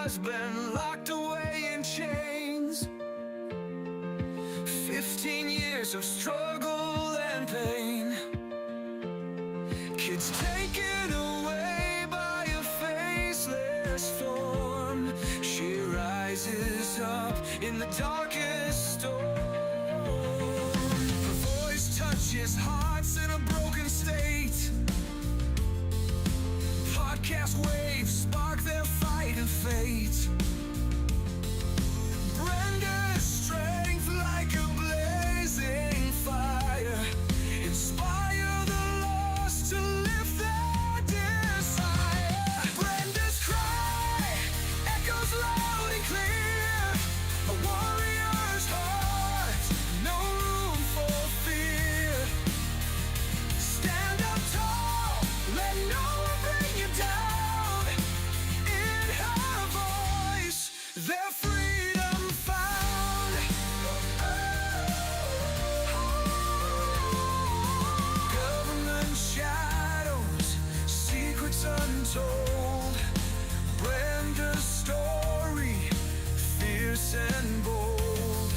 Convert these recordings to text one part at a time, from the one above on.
husband locked away in chains. 15 years of struggle and pain. Kids taken away by a faceless storm. She rises up in the darkest storm. Her voice touches hearts in a broken state. Podcast waves spark their fight and fate. Brenda's strength like a blazing fire. Inspire the lost to lift their desire. Brenda's cry echoes loud and clear. A warrior's heart, no room for fear. Stand up tall, let no one bring you down. In her voice, their freedom found. Government shadows, secrets untold. Brenda's story, fierce and bold.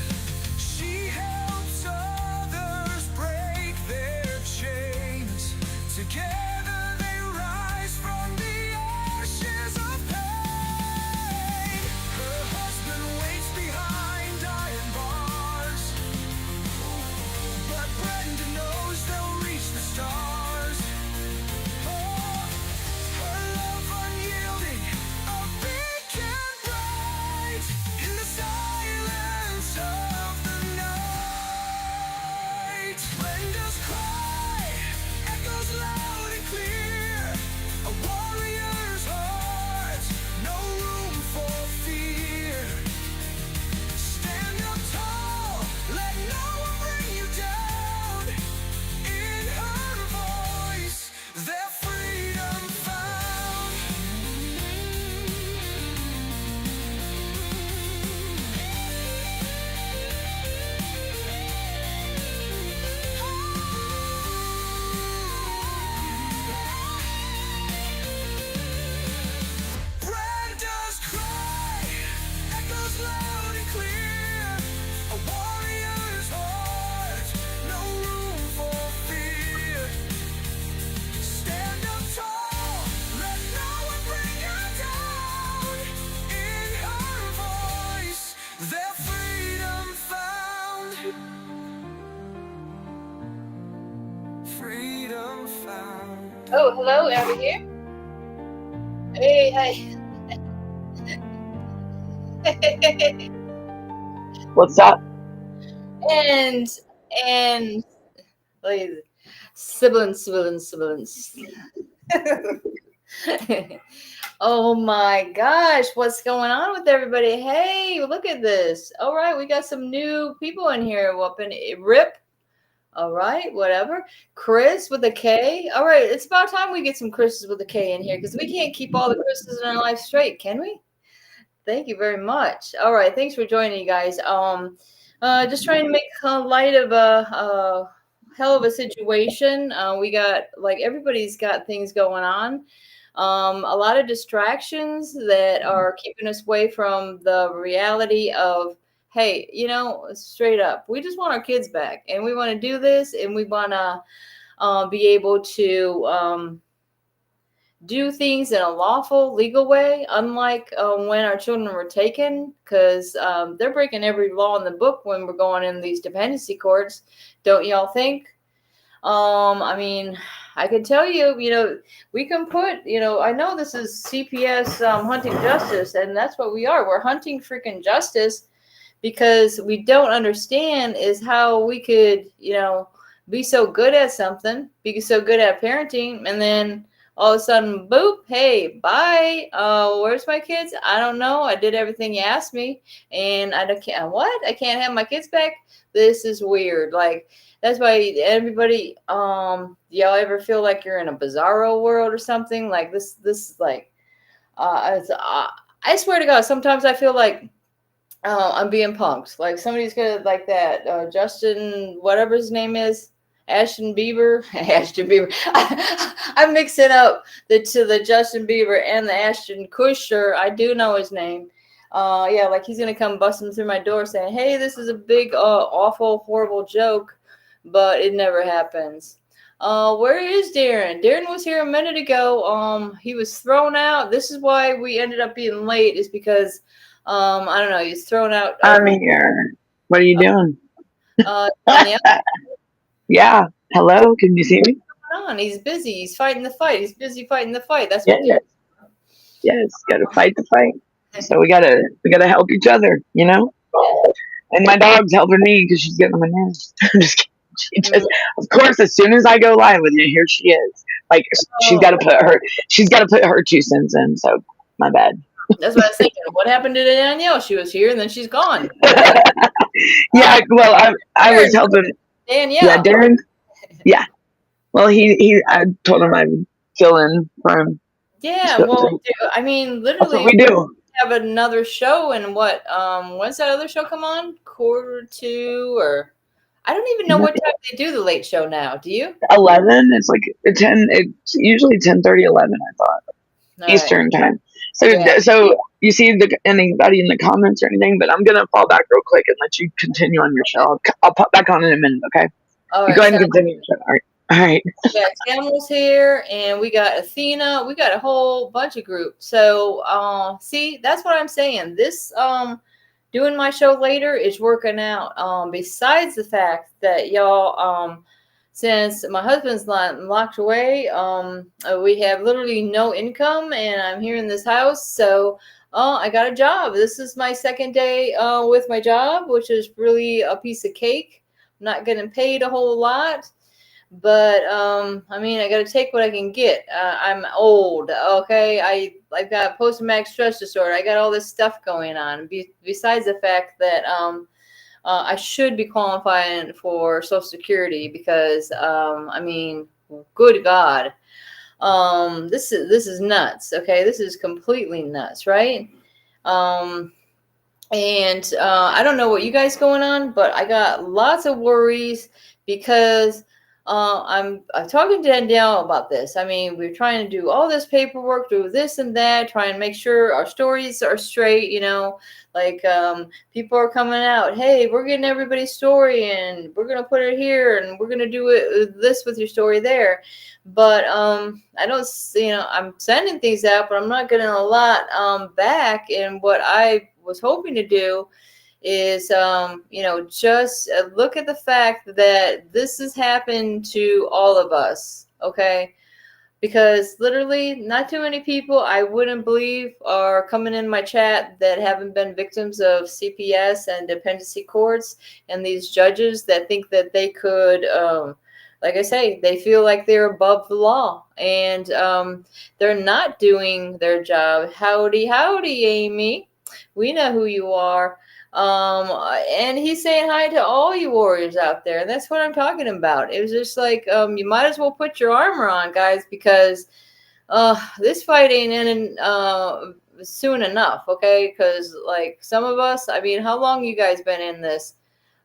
She helps others break their chains. Together they rise from the ashes of pain. Her husband waits behind iron bars, but Brenda knows they'll reach the stars. Oh, her love unyielding, a beacon bright in the silence of the night. Brenda's cry echoes loud and clear. A warrior's heart, no room for fear. Stand up tall, let no one bring you down. In her voice, their freedom found. Brenda's cry echoes loud and clear. A warrior's heart, no room for fear. Stand up tall, let no one bring you down. In her voice, their freedom found. Freedom found. Oh, hello, over here. Hey, hi. What's up? and like siblings. Oh my gosh, what's going on with everybody? Hey, look at this. All right, we got some new people in here. Whooping Rip. All right, whatever. Chris with a K. All right, it's about time we get some Chris's with a K in here because we can't keep all the Chris's in our life straight, can we? Thank you very much. All right, thanks for joining, you guys. Just trying to make light of a hell of a situation. We got everybody's got things going on. A lot of distractions that are keeping us away from the reality of, hey, straight up, we just want our kids back, and we want to do this, and we want to be able to do things in a lawful, legal way, unlike when our children were taken, because they're breaking every law in the book when we're going in these dependency courts. Don't y'all think? I mean, I can tell you, we can put, I know this is CPS hunting justice, and that's what we are. We're hunting freaking justice because we don't understand is how we could, be so good at something, be so good at parenting, and then all of a sudden, boop, hey, bye. Where's my kids? I don't know. I did everything you asked me, and I can't have my kids back? This is weird. That's why everybody, y'all ever feel like you're in a bizarro world or something? Like this I swear to God, sometimes I feel like I'm being punked. Like somebody's gonna like that Justin, whatever his name is. Ashton Bieber, Ashton Bieber. I'm mixing up the Justin Bieber and the Ashton Kutcher. I do know his name. Yeah, like he's gonna come busting through my door saying, "Hey, this is a big, awful, horrible joke," but it never happens. Where is Darren? Darren was here a minute ago. He was thrown out. This is why we ended up being late. Is because, I don't know. He was thrown out of I'm here. What are you doing? Danielle. Yeah. Hello. Can you see me? On. He's busy. He's fighting the fight. He's busy fighting the fight. That's Yes. what Darren. Yes. Got to fight the fight. So we gotta help each other, you know. And my dog's helping me because she's getting on my nerves. I'm just kidding. She just, of course, as soon as I go live with you, here she is. Like she's got to put her 2 cents in. So my bad. That's what I was thinking. What happened to Danielle? She was here and then she's gone. Yeah. Well, I was helping Danielle. Yeah, Darren. Yeah. Well, I told him I'd fill in for him. Yeah. So, Well, I mean, that's what literally, we do. have another show, and what? When's that other show come on? 1:45, or I don't even know what time they do the late show now. Do you? 11. It's like 10. It's usually 10:30, 11. I thought All Eastern right. time. So, Yeah. so you see anybody in the comments or anything? But I'm gonna fall back real quick and let you continue on your show. I'll pop back on in a minute. Okay. All You right. go ahead and continue your show. All right. All right. We got Samuel's here, and we got Athena. We got a whole bunch of groups. So, see, that's what I'm saying. This doing my show later is working out. Besides the fact that y'all, since my husband's locked away, we have literally no income, and I'm here in this house. So, I got a job. This is my second day with my job, which is really a piece of cake. I'm not getting paid a whole lot. But I mean, I got to take what I can get. I'm old, okay. I've got post-traumatic stress disorder. I got all this stuff going on. Besides the fact that I should be qualifying for Social Security because I mean, good God, this is nuts. Okay, this is completely nuts, right? And I don't know what you guys going on, but I got lots of worries because I'm talking to Danielle about this. I mean, we're trying to do all this paperwork, do this and that, trying to make sure our stories are straight. You know, like people are coming out. Hey, we're getting everybody's story, and we're gonna put it here, and we're gonna do this with your story there. But I don't, I'm sending things out, but I'm not getting a lot back. And what I was hoping to do is just look at the fact that this has happened to all of us, okay? Because literally not too many people I wouldn't believe are coming in my chat that haven't been victims of CPS and dependency courts, and these judges that think that they could like I say, they feel like they're above the law, and they're not doing their job. Howdy, Amy. We know who you are. And he's saying hi to all you warriors out there. And that's what I'm talking about. It was just like, you might as well put your armor on, guys, because this fight ain't ending soon enough, okay? Because, like, some of us, I mean, how long you guys been in this?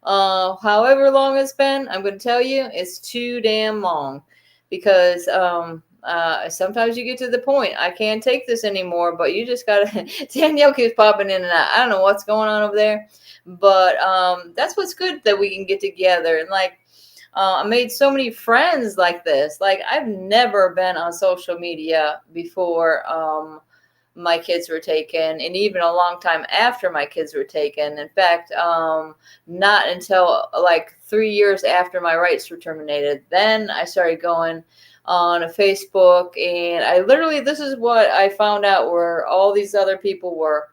However long it's been, I'm going to tell you, it's too damn long, because sometimes you get to the point, I can't take this anymore, but you just got to, Danielle keeps popping in and out. I don't know what's going on over there, but that's what's good, that we can get together. And like, I made so many friends like this. Like, I've never been on social media before my kids were taken, and even a long time after my kids were taken. In fact, not until like 3 years after my rights were terminated, then I started going on a Facebook, and I literally, this is what I found out, where all these other people were.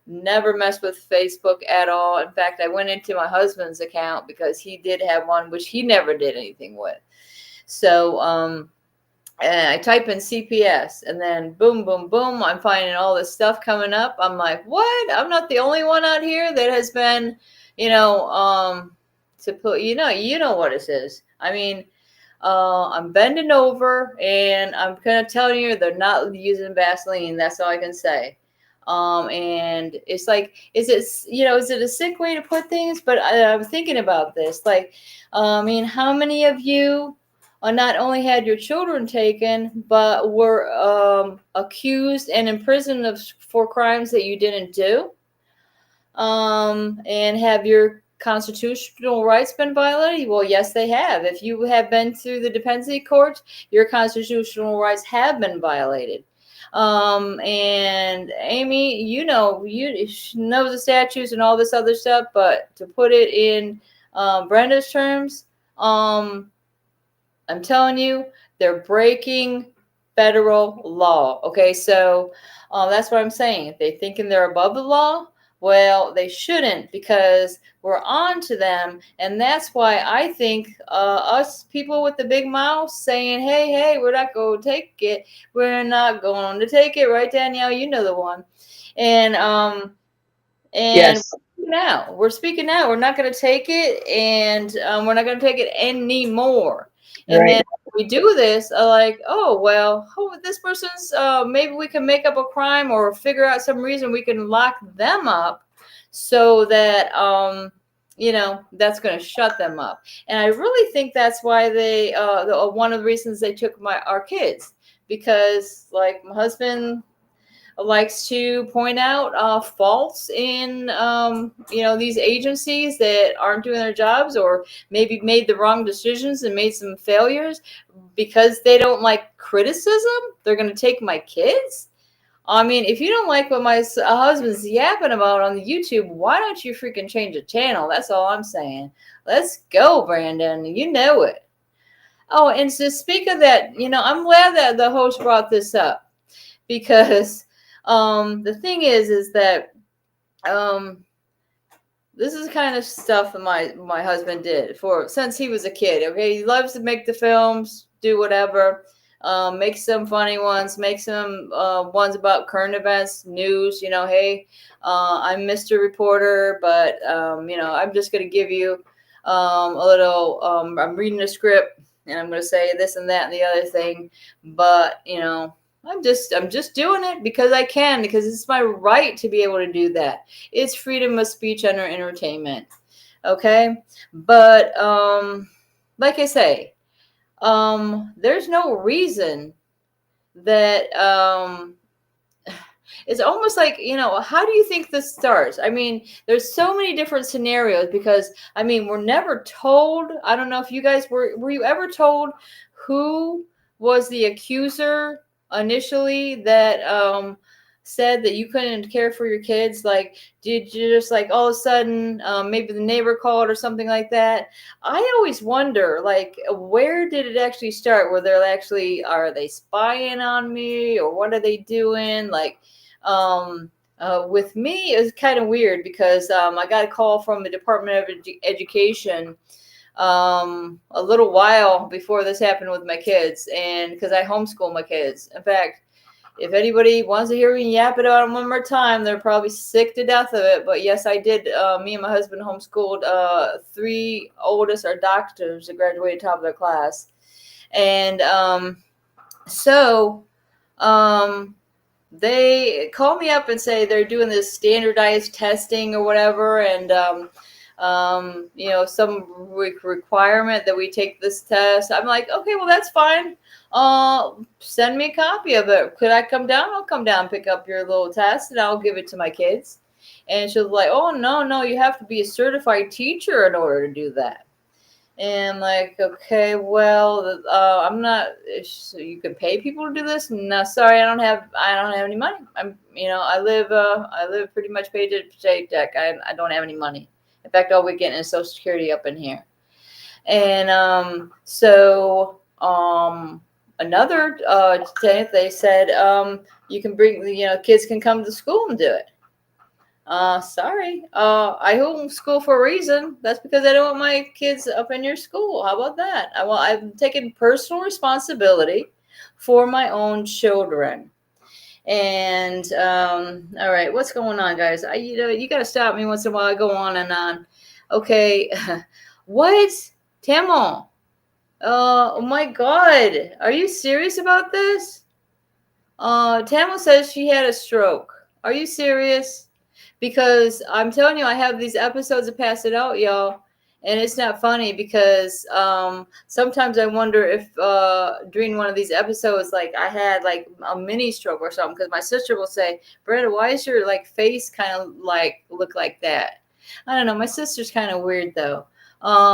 Never messed with Facebook at all. In fact, I went into my husband's account because he did have one, which he never did anything with. So, and I type in CPS, and then boom, boom, boom, I'm finding all this stuff coming up. I'm like, what? I'm not the only one out here that has been, to put, you know what it is. I mean, I'm bending over, and I'm kind of telling you, they're not using Vaseline. That's all I can say. And it's like, is it a sick way to put things? But I was thinking about this, like, I mean, how many of you not only had your children taken, but were accused and imprisoned for crimes that you didn't do? And have your constitutional rights been violated? Well, yes, they have. If you have been through the dependency court, your constitutional rights have been violated. And Amy, you know the statutes and all this other stuff, but to put it in Brenda's terms, I'm telling you, they're breaking federal law. Okay, so that's what I'm saying. If they're thinking they're above the law, well, they shouldn't, because we're on to them. And that's why I think us people with the big mouth saying, hey, we're not going to take it. We're not going to take it. Right, Danielle? You know the one. And Yes. we're speaking out. We're not going to take it, and we're not going to take it anymore. And Right. then we do this, like, oh, well, this person's, maybe we can make up a crime or figure out some reason we can lock them up so that, that's going to shut them up. And I really think that's why they, one of the reasons they took our kids, because, like, my husband likes to point out faults in these agencies that aren't doing their jobs, or maybe made the wrong decisions and made some failures. Because they don't like criticism, they're going to take my kids. I mean, if you don't like what my husband's yapping about on the YouTube, why don't you freaking change the channel? That's all I'm saying. Let's go, Brandon. You know it. Oh, and to speak of that, I'm glad that the host brought this up, because the thing is that this is the kind of stuff that my husband did since he was a kid. Okay, he loves to make the films, do whatever, make some funny ones, make some ones about current events, news. Hey, I'm Mr. Reporter, but I'm just going to give you a little. I'm reading a script, and I'm going to say this and that and the other thing, but I'm just doing it because I can, because it's my right to be able to do that. It's freedom of speech under entertainment. Okay. But, like I say, there's no reason that, it's almost like, how do you think this starts? I mean, there's so many different scenarios, because, I mean, we're never told. I don't know if you guys were you ever told who was the accuser initially that said that you couldn't care for your kids? Like, did you just, like, all of a sudden, maybe the neighbor called or something like that? I always wonder, like, where did it actually start? Are they spying on me, or what are they doing? Like, with me, it was kind of weird, because I got a call from the Department of Education a little while before this happened with my kids, and because I homeschool my kids. In fact, if anybody wants to hear me yap it out one more time, they're probably sick to death of it. But yes, I did. Me and my husband homeschooled. 3 oldest are doctors that graduated top of their class. And so they call me up and say they're doing this standardized testing or whatever, and some requirement that we take this test. I'm like, okay, well, that's fine. Send me a copy of it. Could I come down? I'll come down, pick up your little test, and I'll give it to my kids. And she'll be like, oh, no, you have to be a certified teacher in order to do that. And I'm like, okay, well, I'm not. So you can pay people to do this? No, sorry, I don't have any money. I live pretty much paycheck. I don't have any money. In fact, all we're getting is Social Security up in here. And so another thing, they said you can bring, kids can come to school and do it. Sorry. I homeschool for a reason. That's because I don't want my kids up in your school. How about that? I'm taking personal responsibility for my own children. And all right, what's going on, guys? You got to stop me once in a while. I go on and on. Okay, what, Tamil? Oh my God, are you serious about this? Tamil says she had a stroke. Are you serious? Because I'm telling you, I have these episodes of Pass It Out, y'all. And it's not funny because sometimes I wonder if during one of these episodes, like I had like a mini stroke or something. Because my sister will say, Brenda, why is your like face kind of like look like that? I don't know. My sister's kind of weird though.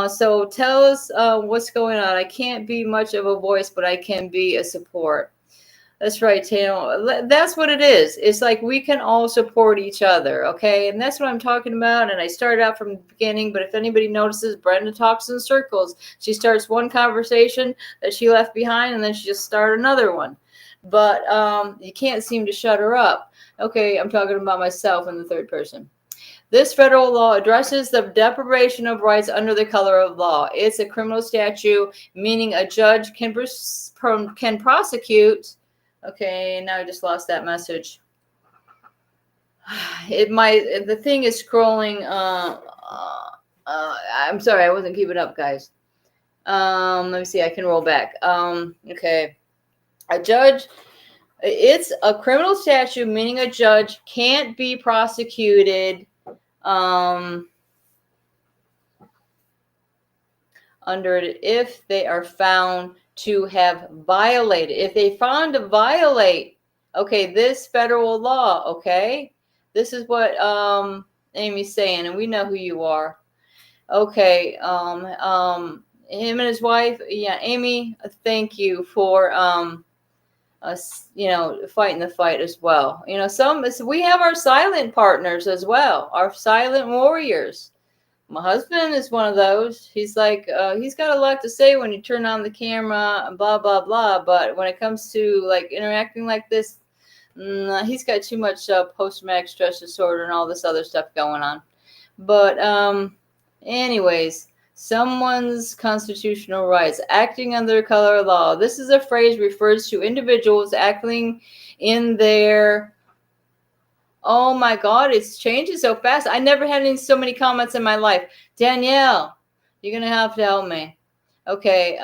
So tell us what's going on. I can't be much of a voice, but I can be a support. That's right, Tano. That's what it is. It's like we can all support each other, okay? And that's what I'm talking about. And I started out from the beginning, but if anybody notices, Brenda talks in circles. She starts one conversation that she left behind, and then she just started another one. But you can't seem to shut her up. Okay, I'm talking about myself in the third person. This federal law addresses the deprivation of rights under the color of law. It's a criminal statute, meaning a judge can prosecute. Okay, now I just lost that message. The thing is scrolling. I'm sorry, I wasn't keeping up, guys. Let me see, I can roll back. Okay. A judge, it's a criminal statute, meaning a judge can't be prosecuted under it if they are found to have violated. If they found to violate, okay, this federal law, okay? This is what Amy's saying, and we know who you are. Okay, him and his wife, yeah, Amy, thank you for us, fighting the fight as well. We have our silent partners as well, our silent warriors. My husband is one of those. He's like, he's got a lot to say when you turn on the camera and blah, blah, blah. But when it comes to like interacting like this, he's got too much post-traumatic stress disorder and all this other stuff going on. But anyways, someone's constitutional rights, acting under color of law. This is a phrase refers to individuals acting in their... Oh my God, it's changing so fast. I never had so many comments in my life. Danielle, you're going to have to help me. Okay.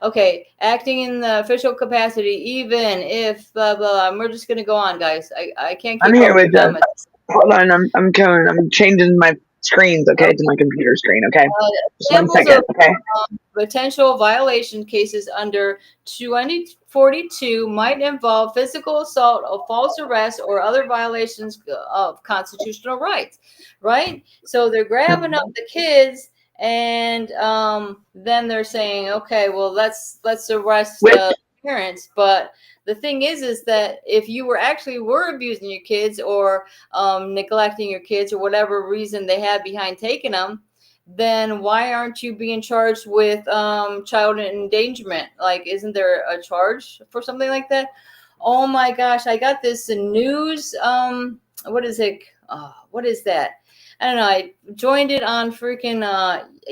Okay. Acting in the official capacity, even if blah, blah. And we're just going to go on, guys. I can't keep I'm here with them. Hold on. I'm coming. I'm changing my screens, okay, to my computer screen, okay? Just 1 second, okay? Potential violation cases under 2042 might involve physical assault or false arrest or other violations of constitutional rights, right? So they're grabbing up the kids, and then they're saying, okay, well, let's arrest parents. But the thing is that if you were abusing your kids or neglecting your kids or whatever reason they had behind taking them, then why aren't you being charged with child endangerment? Like, isn't there a charge for something like that? Oh my gosh, I got this news. What is it? What is that? I don't know. I joined it on freaking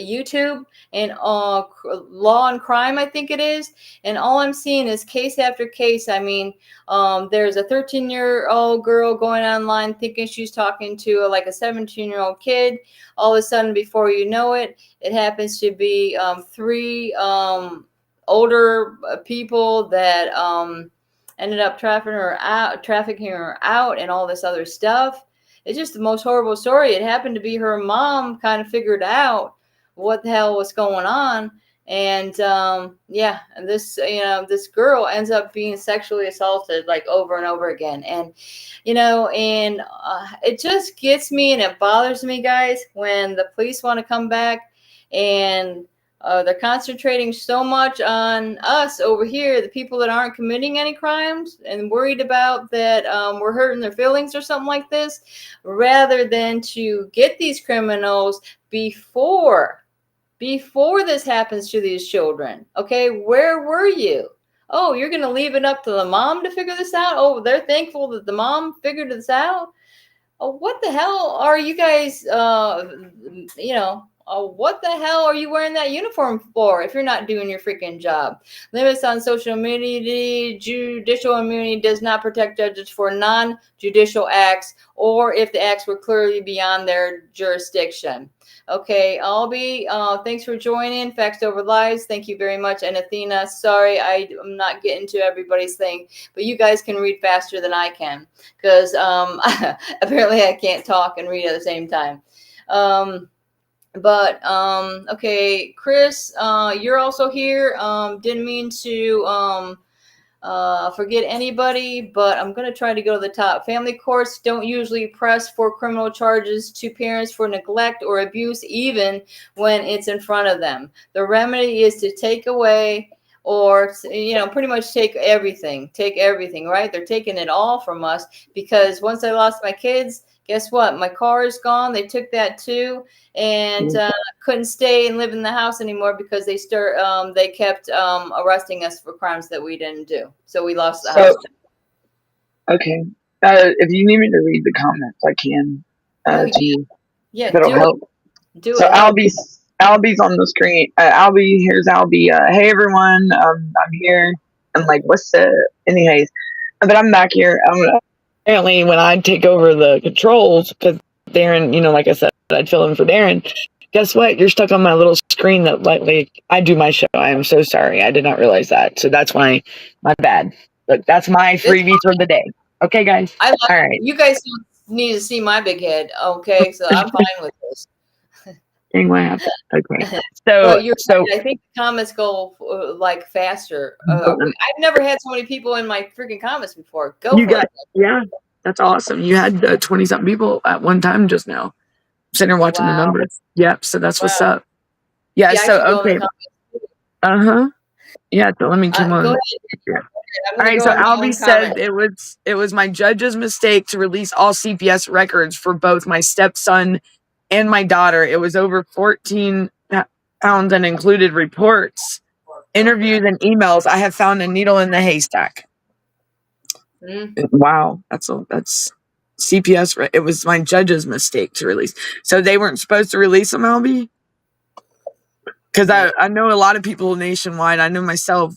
YouTube and Law and Crime, I think it is. And all I'm seeing is case after case. I mean, there's a 13-year-old girl going online thinking she's talking to like a 17-year-old kid. All of a sudden, before you know it, it happens to be 3 older people that ended up trafficking her out and all this other stuff. It's just the most horrible story. It happened to be her mom kind of figured out what the hell was going on. And and this girl ends up being sexually assaulted like over and over again. And, it just gets me and it bothers me, guys, when the police want to come back and they're concentrating so much on us over here, the people that aren't committing any crimes, and worried about that we're hurting their feelings or something like this, rather than to get these criminals before this happens to these children. Okay, where were you? Oh, you're going to leave it up to the mom to figure this out? Oh, they're thankful that the mom figured this out? Oh, what the hell are you guys, what the hell are you wearing that uniform for if you're not doing your freaking job? Limits on social immunity. Judicial immunity does not protect judges for non-judicial acts or if the acts were clearly beyond their jurisdiction. Okay, Albie, thanks for joining. Facts over lies. Thank you very much. And Athena, sorry, I'm not getting to everybody's thing, but you guys can read faster than I can because apparently I can't talk and read at the same time. Okay, Chris, you're also here. Didn't mean to forget anybody, but I'm going to try to go to the top. Family courts don't usually press for criminal charges to parents for neglect or abuse, even when it's in front of them. The remedy is to take away or, pretty much take everything, right? They're taking it all from us because once I lost my kids, guess what? My car is gone. They took that too, and couldn't stay and live in the house anymore because they kept arresting us for crimes that we didn't do. So we lost the house. Okay. If you need me to read the comments, I can. To you. Yeah, that'll help. Do so it. Albie's on the screen. Albie, here's Albie. Hey everyone, I'm here. I'm like, what's up? Anyways, but I'm back here. Apparently, when I take over the controls, because Darren, like I said, I'd fill in for Darren. Guess what? You're stuck on my little screen that like I do my show. I am so sorry. I did not realize that. So that's my bad. But that's my freebie for the day. Okay, guys. All right. You guys need to see my big head. Okay, so I'm fine with this. Dang, what happened? Okay. So I think the comments go like faster. I've never had so many people in my freaking comments before. Yeah, that's awesome. You had 20-something people at one time just now. Sitting there watching the numbers. Yep. So that's what's up. Yeah. So okay. Yeah. So let me come on. Go ahead. Yeah. All right. So Albie said it was my judge's mistake to release all CPS records for both my stepson and my daughter. It was over 14 pounds and included reports, interviews, and emails. I have found a needle in the haystack. Wow, that's CPS. It was my judge's mistake to release. So they weren't supposed to release them, Albie? Because I know a lot of people nationwide. I know myself.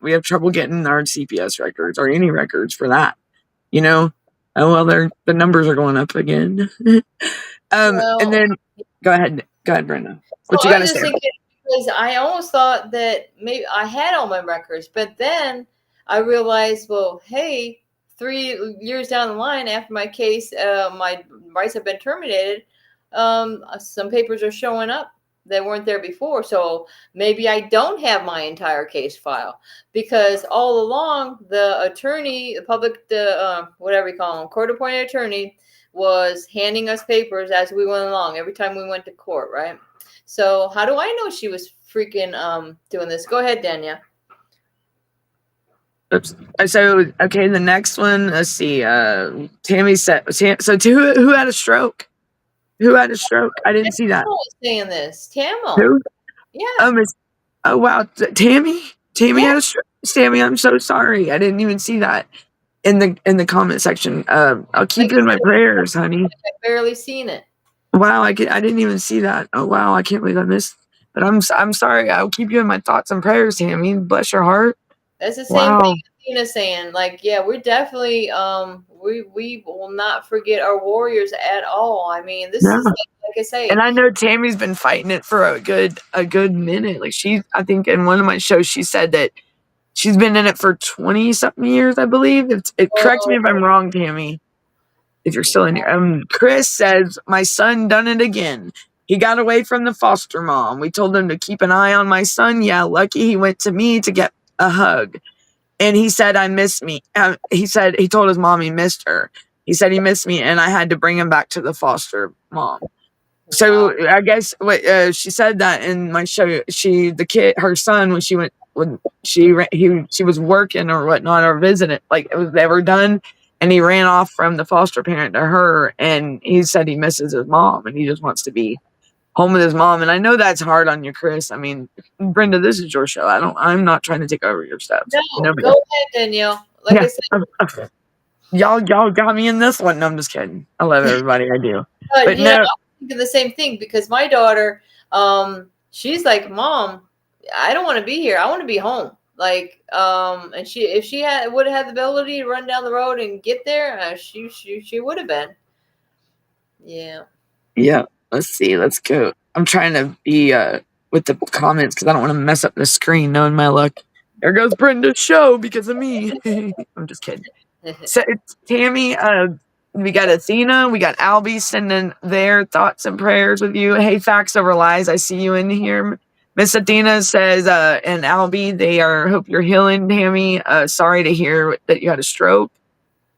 We have trouble getting our CPS records or any records for that. Oh well, the numbers are going up again. And then go ahead, Brenda. What you got to say? Because I almost thought that maybe I had all my records, but then I realized, well, hey, 3 years down the line after my case, my rights have been terminated. Some papers are showing up that weren't there before. So maybe I don't have my entire case file because all along the attorney, whatever you call him, court-appointed attorney was handing us papers as we went along every time we went to court, right? So how do I know she was freaking doing this? Go ahead, Danya. Oops. So, okay, the next one, let's see. Tammy said, so who had a stroke? Who had a stroke? I didn't see that. Tamil was saying this. Tamil. Who? Yeah. Oh, wow. Tammy had a stroke. Tammy, I'm so sorry. I didn't even see that in the comment section. I'll keep you in my prayers, honey. I've barely seen it. Wow, I didn't even see that. Oh, wow, I can't believe I missed. But I'm sorry. I'll keep you in my thoughts and prayers, Tammy. Bless your heart. That's the same thing Tina's saying. Like, yeah, we're definitely we will not forget our warriors at all. I mean, this is like I say. And I know Tammy's been fighting it for a good minute. Like I think in one of my shows she said that she's been in it for 20-something years, I believe. Correct me if I'm wrong, Tammy. If you're still in here. Chris says, my son done it again. He got away from the foster mom. We told him to keep an eye on my son. Yeah, lucky he went to me to get a hug. And he said, I miss me. He told his mom he missed her. He said he missed me, and I had to bring him back to the foster mom. So I guess what she said that in my show, her son, when she was working or whatnot or visiting, like they were done, and he ran off from the foster parent to her, and he said he misses his mom and he just wants to be home with his mom. And I know that's hard on you, Chris. I mean, Brenda, this is your show. I'm not trying to take over your stuff. No, go ahead, Danielle. Like I said, y'all got me in this one. No, I'm just kidding. I love everybody. I do. But no, I'm thinking the same thing because my daughter, She's like, Mom, I don't want to be here. I want to be home. Like, and if she would have had the ability to run down the road and get there, she would have been. Yeah. Yeah. Let's see. Let's go. I'm trying to be with the comments because I don't want to mess up the screen. Knowing my luck, there goes Brenda's show because of me. I'm just kidding. So it's Tammy. We got Athena. We got Albie sending their thoughts and prayers with you. Hey, Facts Over Lies. I see you in here. Miss Athena says, and Albie, they are, hope you're healing, Tammy. Sorry to hear that you had a stroke.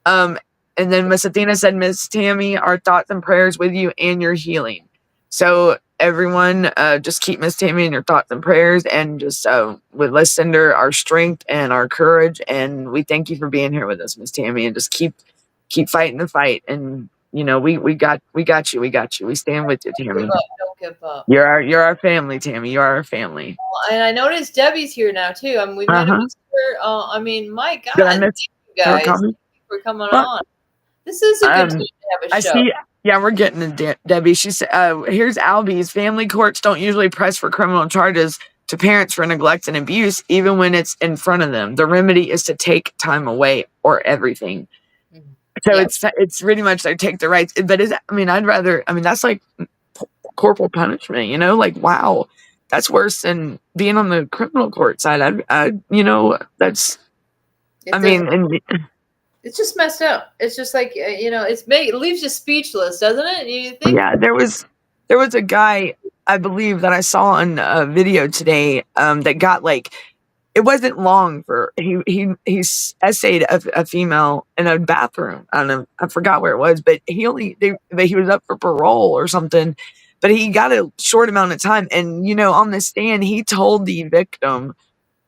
And then Miss Athena said, Miss Tammy, our thoughts and prayers with you and your healing. So everyone, just keep Miss Tammy in your thoughts and prayers, and just let's send her our strength and our courage. And we thank you for being here with us, Miss Tammy, and just keep fighting the fight. And you know, we got you. We stand with you, Tammy. Don't give up. You're our family, Tammy. You're our family. And I noticed Debbie's here now too. I mean, we met her. I mean, my God, Did I miss you guys, thank you for coming on. This is a good time to have a show. I see. Yeah, we're getting to Debbie. She said, here's Albie's. Family courts don't usually press for criminal charges to parents for neglect and abuse, even when it's in front of them. The remedy is to take time away or everything. So it's really much like take the rights. But that's like corporal punishment, you know? Like, wow, that's worse than being on the criminal court side. It's just messed up. It's just like, it leaves you speechless, doesn't it? You think? Yeah, there was a guy, I believe, that I saw on a video today that got like, it wasn't long for, he essayed a female in a bathroom. I don't know, I forgot where it was, but he was up for parole or something, but he got a short amount of time. And, on the stand, he told the victim,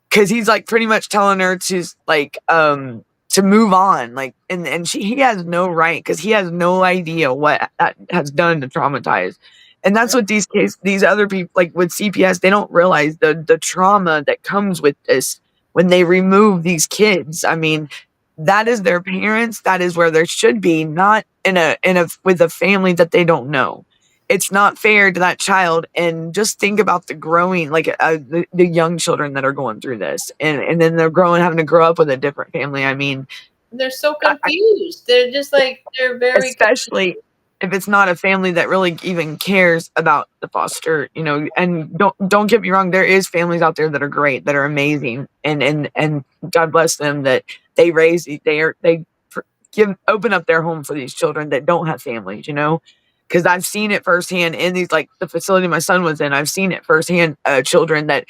because he's like pretty much telling her to like, to move on, like, and he has no right, because he has no idea what that has done to traumatize. And that's what these other people, like with CPS, they don't realize the trauma that comes with this when they remove these kids. I mean, that is their parents. That is where there should be, not with a family that they don't know. It's not fair to that child. And just think about the growing, like the young children that are going through this, and then they're having to grow up with a different family. I mean, they're so confused. They're just like, they're very, especially if it's not a family that really even cares about the foster, and don't get me wrong, there is families out there that are great, that are amazing, and God bless them, that they open up their home for these children that don't have families, because I've seen it firsthand in these, like the facility my son was in. I've seen it firsthand, children that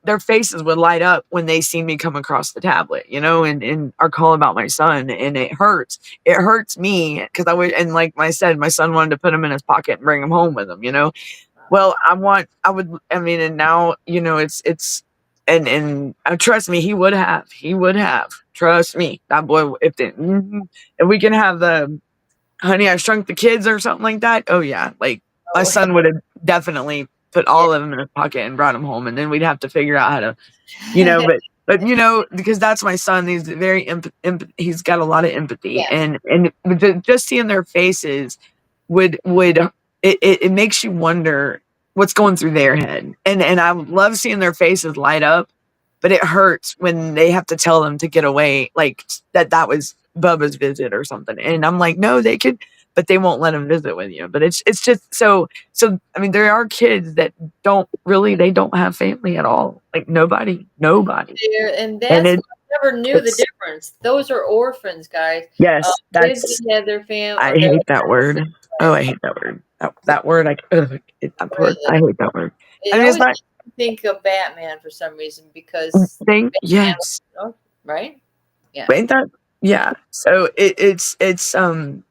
their faces would light up when they see me come across the tablet, and are calling about my son, and it hurts. It hurts me, because and like I said, my son wanted to put him in his pocket and bring him home with him, Well, and now, it's, and trust me, he would have, trust me, that boy, if we can have the Honey, I Shrunk the Kids or something like that. Oh yeah. Like my son would have definitely put all of them in his pocket and brought them home. And then we'd have to figure out how to, but because that's my son, he's very, he's got a lot of empathy, and just seeing their faces it makes you wonder what's going through their head. And I love seeing their faces light up, but it hurts when they have to tell them to get away, like that was Bubba's visit or something. And I'm like, no, they could, but they won't let them visit with you. But it's just so, I mean, there are kids that don't have family at all. Like nobody. And that's, I never knew the difference. Those are orphans, guys. Yes. Kids that had their family. I hate that word. Oh, I hate that word. That word, I hate that word. I mean, it's not, think of Batman for some reason, because yes. Right? Yeah. Ain't that? Yeah. So it's and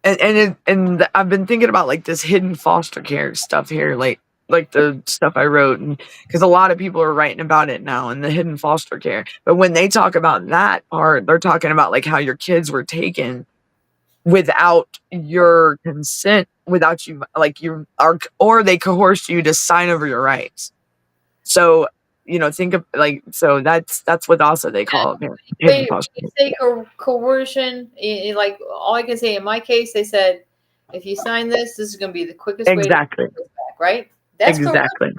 I've been thinking about like this hidden foster care stuff here, like the stuff I wrote, and because a lot of people are writing about it now, and the hidden foster care. But when they talk about that part, they're talking about like how your kids were taken without your consent, without you, like or they coerced you to sign over your rights. So think of so that's what also they call it. They say coercion. Like all I can say in my case, they said, if you sign this is going to be the quickest way to get this back, right? That's correct. Exactly.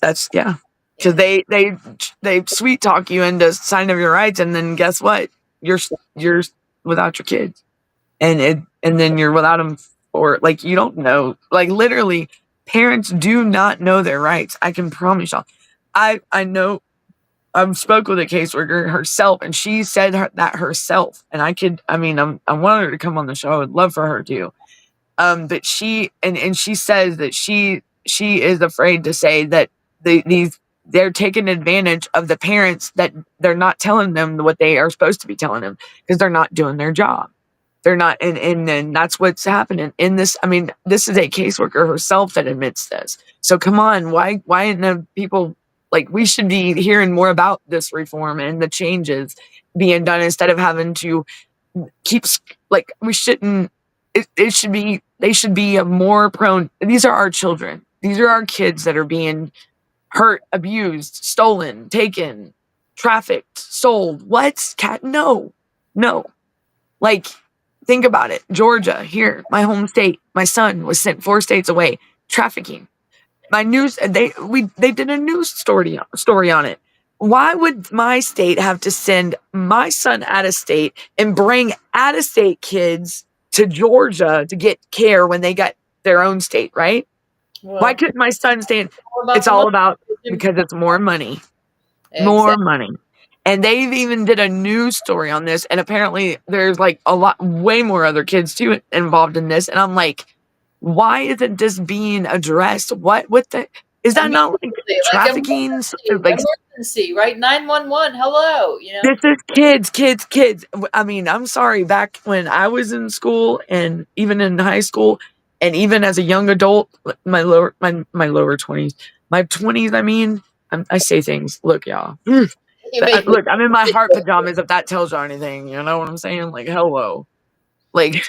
That's because Yeah. they sweet talk you into signing of your rights, and then guess what? You're without your kids, and then you're without them, or like you don't know. Like literally, parents do not know their rights. I can promise y'all. I know. I spoke with a caseworker herself, and she said that herself. And I wanted her to come on the show. I would love for her to. But she says that she is afraid to say that they're taking advantage of the parents, that they're not telling them what they are supposed to be telling them because they're not doing their job. They're not, and then that's what's happening in this. I mean, this is a caseworker herself that admits this. So come on, why isn't the people, like, we should be hearing more about this reform and the changes being done instead of having to keep, like, we shouldn't. It should be, they should be a more prone. These are our children. These are our kids that are being hurt, abused, stolen, taken, trafficked, sold. What? Cat? No, no. Like, think about it. Georgia, here, my home state. My son was sent 4 states away, trafficking. My news, they did a news story on it. Why would my state have to send my son out of state and bring out of state kids to Georgia to get care when they got their own state, right? Why Well, couldn't my son stay in? It's the all money. about, because it's more money. More Exactly. money. And they've even did a news story on this, and apparently there's like a lot, way more other kids too involved in this. And I'm like, why isn't this being addressed? What the, is that not like Immediately, like trafficking? Like, emergency, right? 911. Hello, you know. this is kids. I mean, I'm sorry, back when I was in school and even in high school and even as a young adult, my lower 20s, my 20s, I mean, I say things, look, y'all. You make me Look, I'm in my heart pajamas, if that tells you anything. You know what I'm saying? Like, hello. Like,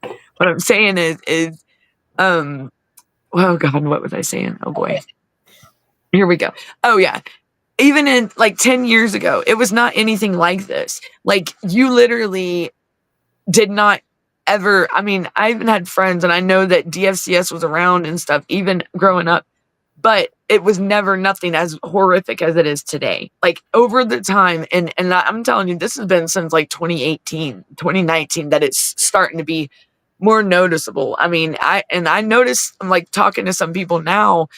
what I'm saying is, oh God, what was I saying? Oh boy. Here we go. Oh yeah. Even in like 10 years ago, it was not anything like this. Like, you literally did not ever, I mean, I even had friends, and I know that DFCS was around and stuff, even growing up, but it was never nothing as horrific as it is today. Like, over the time, and I'm telling you, this has been since like 2018, 2019, that it's starting to be more noticeable. I mean, I noticed, I'm like talking to some people now.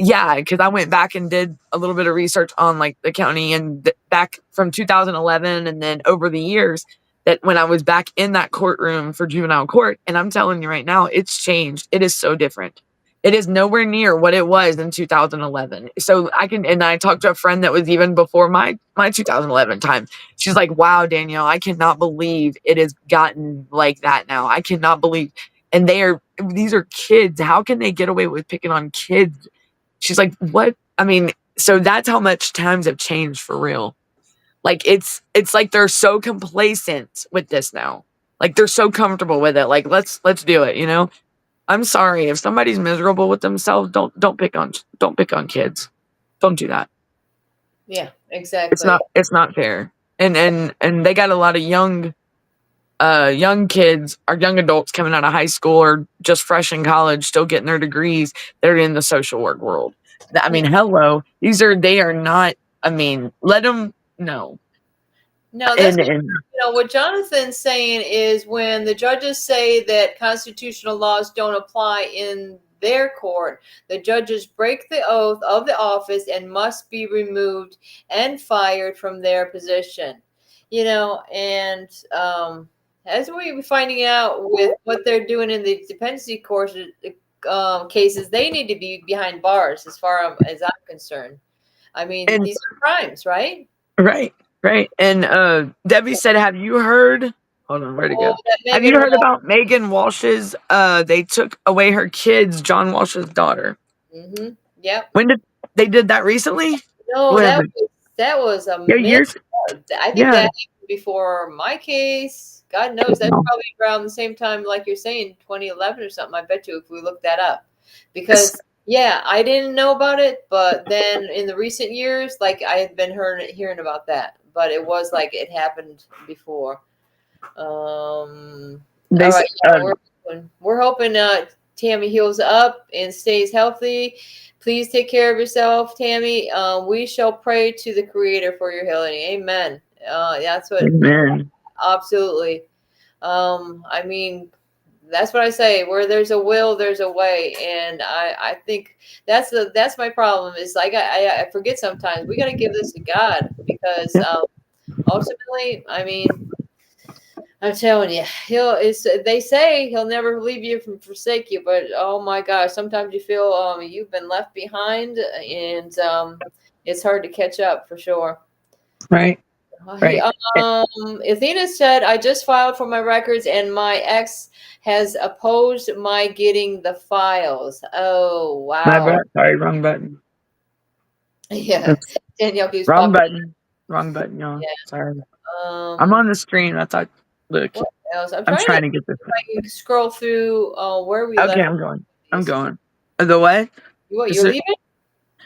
Yeah, because I went back and did a little bit of research on like the county and back from 2011, and then over the years, that when I was back in that courtroom for juvenile court, and I'm telling you right now, it's changed. It is so different. It is nowhere near what it was in 2011. So and I talked to a friend that was even before my 2011 time. She's like, "Wow, Danielle, I cannot believe it has gotten like that now. I cannot believe." And these are kids. How can they get away with picking on kids? She's like, "What?" I mean, so that's how much times have changed for real. Like, it's like they're so complacent with this now. Like, they're so comfortable with it. Like, let's do it, you know? I'm sorry, if somebody's miserable with themselves, don't pick on kids. Don't do that. Yeah, It's exactly. not fair. And they got a lot of young kids or young adults coming out of high school or just fresh in college, still getting their degrees. They're in the social work world. I Yeah. mean, hello, they are not. I mean, let them know. No, that's And what, what Jonathan's saying is when the judges say that constitutional laws don't apply in their court, the judges break the oath of the office and must be removed and fired from their position. And as we're finding out with what they're doing in the dependency courses, cases, they need to be behind bars as far as I'm concerned. I mean, and these are crimes, right? right, right. And Debbie said, "Have you heard?" Hold on, where'd it Oh, go? that Have you Megan heard about Megan Walsh's? They took away her kids, John Walsh's daughter. Mm-hmm. Yep. When did they did that recently? No, What that happened? was that was a Yeah, minute. years. I think Yeah. that happened before my case. God knows that's probably around the same time, like you're saying, 2011 or something. I bet you if we look that up, It's, because yeah, I didn't know about it, but then in the recent years, like I had been hearing about that, but it was like it happened before. All they right, yeah, uh, we're hoping Tammy heals up and stays healthy. Please take care of yourself, Tammy. We shall pray to the Creator for your healing. Amen. That's what. Amen. Absolutely. I mean, that's what I say. Where there's a will, there's a way, and I think that's my problem. Is like I forget sometimes. We got to give this to God because ultimately, I mean, I'm telling you, they say he'll never leave you from forsake you, but oh my gosh, sometimes you feel you've been left behind, and it's hard to catch up for sure. Right. He, Right. Athena said, I just filed for my records and my ex has opposed my getting the files. Oh, My wow. bad. Sorry, wrong button. Yeah. Danielle keeps Wrong popping. button. Wrong button, y'all. Yeah. Sorry. I'm on the screen. I thought, look, What else? I'm I'm trying to trying to get this. if I can scroll through where we Okay, left. I'm going. I'm going. The what? What, Is you're it? leaving?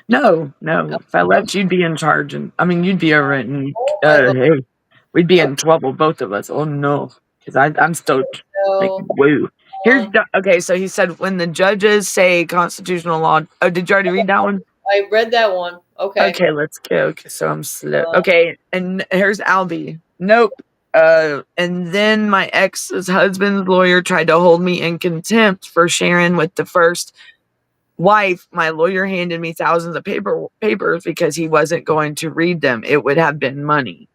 No, no. If I Oh, left, you'd be in charge, and I mean, you'd be over it, and oh my Lord. hey, we'd be in trouble, both of us. Oh no, because I'm still like, So, woo. Here's um, okay. So he said when the judges say constitutional law. Oh, did you already read that one? I read that one. Okay. Okay, let's go. Okay, so I'm slow. Uh, Okay, and here's Albie. Nope. And then my ex's husband's lawyer tried to hold me in contempt for sharing with the first wife. My lawyer handed me thousands of papers because he wasn't going to read them. It would have been money.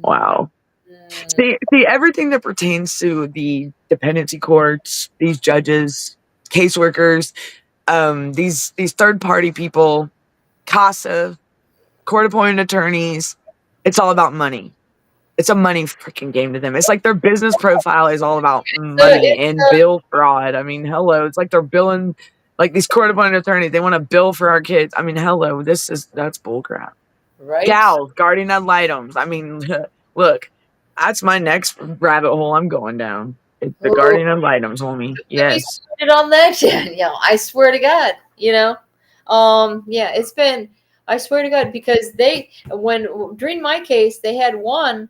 Wow. mm, See, everything that pertains to the dependency courts, these judges, caseworkers, these third party people, CASA, court appointed attorneys, it's all about money. It's a money freaking game to them. It's like their business profile is all about money and bill fraud. I mean, hello. It's like they're billing, like these court appointed attorneys, they want to bill for our kids. I mean, hello. That's bullcrap. right. Gals, guardian ad litem. I mean, look, that's my next rabbit hole I'm going down. It's the Oh, guardian ad litems, homie. get me Yes. started on that yet. Yeah, I swear to God, yeah, it's been, I swear to God, because during my case, they had one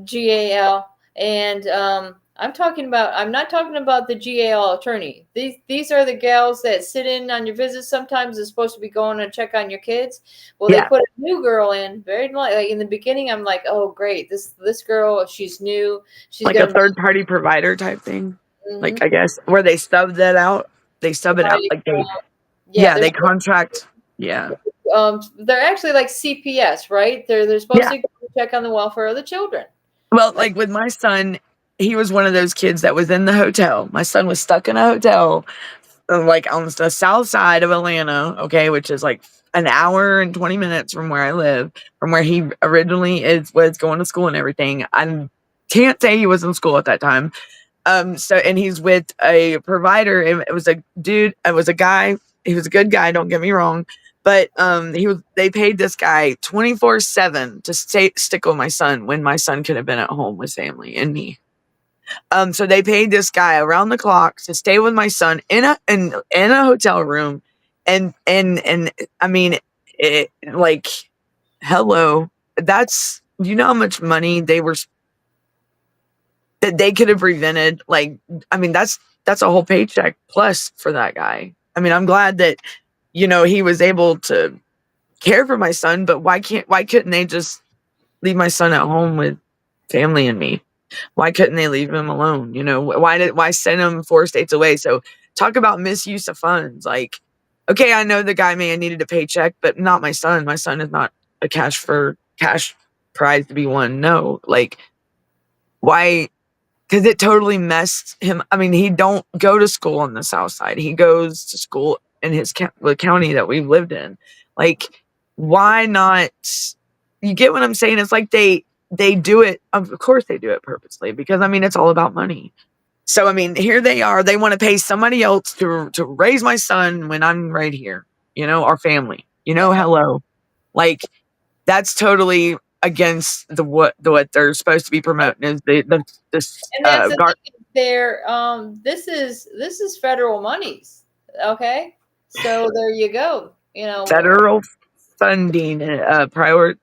GAL, and I'm not talking about the GAL attorney. These are the gals that sit in on your visits. Sometimes it's supposed to be going to check on your kids. Well, they Yeah. put a new girl in. Very like in the beginning, I'm like, oh great, this girl, she's new. She's Like a gonna. third party provider type thing. Mhm. Like, I guess, where they sub that out. They sub it out. Right. Like they, Yeah, yeah, they contract. Yeah. they're actually like CPS, right? They're supposed Yeah. to check on the welfare of the children. Well, Like, like with my son, he was one of those kids that was in the hotel. My son was stuck in a hotel, like on the south side of Atlanta, okay, which is like an hour and 20 minutes from where I live, from where he originally was going to school and everything. I can't say he was in school at that time. So and he's with a provider, and it was a dude, it was a guy, he was a good guy, don't get me wrong. But they paid this guy 24/7 to stick with my son when my son could have been at home with family and me. So they paid this guy around the clock to stay with my son in a hotel room, and I mean, it, like, hello, that's, you know how much money that they could have prevented. Like, I mean, that's a whole paycheck plus for that guy. I mean, I'm glad that, he was able to care for my son, but why couldn't they just leave my son at home with family and me? Why couldn't they leave him alone? Why send him 4 states away? So talk about misuse of funds. Like, okay, I know the guy may have needed a paycheck, but not my son. My son is not a cash prize to be won. No, like, why? Because it totally messed him. I mean, he don't go to school on the south side. He goes to school in the county that we've lived in. Like, why not? You get what I'm saying? It's like they do it. Of course, they do it purposely because, I mean, it's all about money. So, I mean, here they are. They want to pay somebody else to raise my son when I'm right here. Our family. Hello. Like, that's totally against what they're supposed to be promoting is this and that's the thing. This is federal monies. Okay, so there you go. federal funding,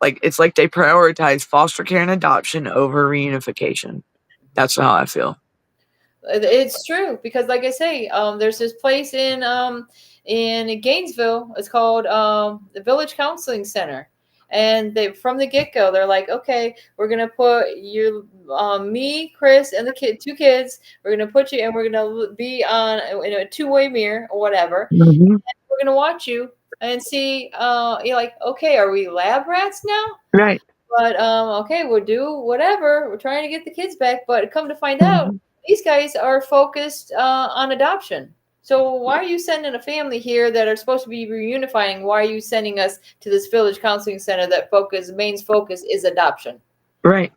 like, it's like they prioritize foster care and adoption over reunification. That's how I feel. It's true because, like I say, there's this place in Gainesville. It's called the Village Counseling Center, and they from the get go they're like, okay, we're gonna put you, me, Chris, and the two kids. We're gonna put you, and we're gonna be on in a two-way mirror or whatever. Mhm. We're gonna watch you and see. You're like, okay, are we lab rats now? Right. But okay, we'll do whatever. We're trying to get the kids back, but come to find out, Mhm. these guys are focused on adoption. So why are you sending a family here that are supposed to be reunifying? Why are you sending us to this village counseling center that main focus is adoption? Right.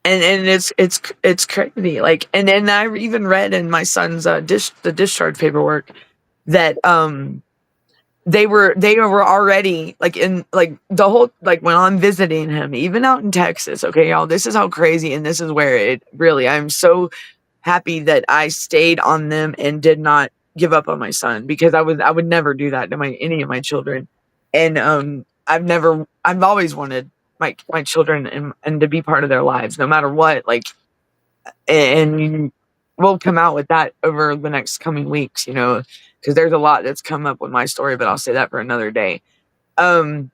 And it's crazy. Like, and then I even read in my son's the discharge paperwork that they were already like in like the whole like when I'm visiting him, even out in Texas. Okay, y'all, this is how crazy, and this is where it really. I'm so happy that I stayed on them and did not give up on my son, because I would never do that to any of my children. And I've always wanted my children and to be part of their lives no matter what. Like, and we'll come out with that over the next coming weeks, because there's a lot that's come up with my story, but I'll say that for another day. Um,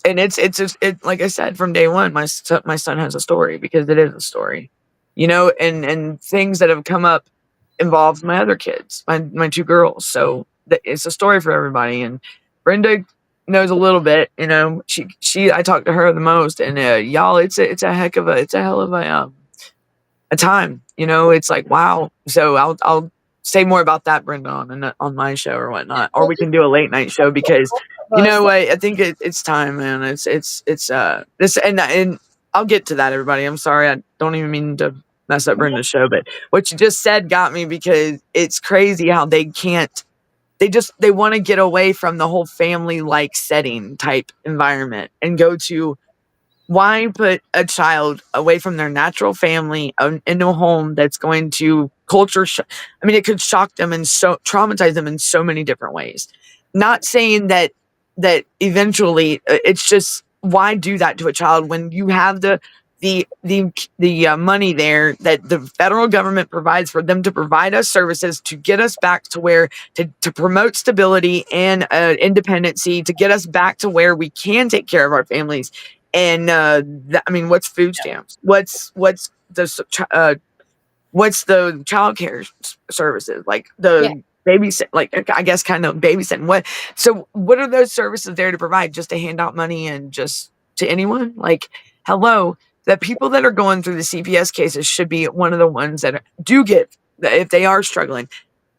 and it's just like I said from day one, my son has a story, because it is a story, and things that have come up involves my other kids, my two girls. So it's a story for everybody. And Brenda knows a little bit, she I talk to her the most, and y'all, it's a hell of a time. It's like, wow. So I'll say more about that, Brenda, on my show or whatnot, or Well, we can do a late night show, because just I think it's time, man. It's this, and I'll get to that, everybody. I'm sorry, I don't even mean to mess up Brenda's show, but what you just said got me, because it's crazy how they want to get away from the whole family like setting type environment and go to, why put a child away from their natural family into a home that's going to I mean, it could shock them and so traumatize them in so many different ways. Not saying that eventually, it's just, why do that to a child when you have the money there that the federal government provides for them to provide us services to get us back to where to promote stability and independency, to get us back to where we can take care of our families. And I mean, what's food stamps? What's the child care services, like yeah, the babysit, like I guess kind of babysitting? What are those services there to provide? Just to hand out money and just to anyone? Like, hello, the people that are going through the CPS cases should be one of the ones that do get, if they are struggling.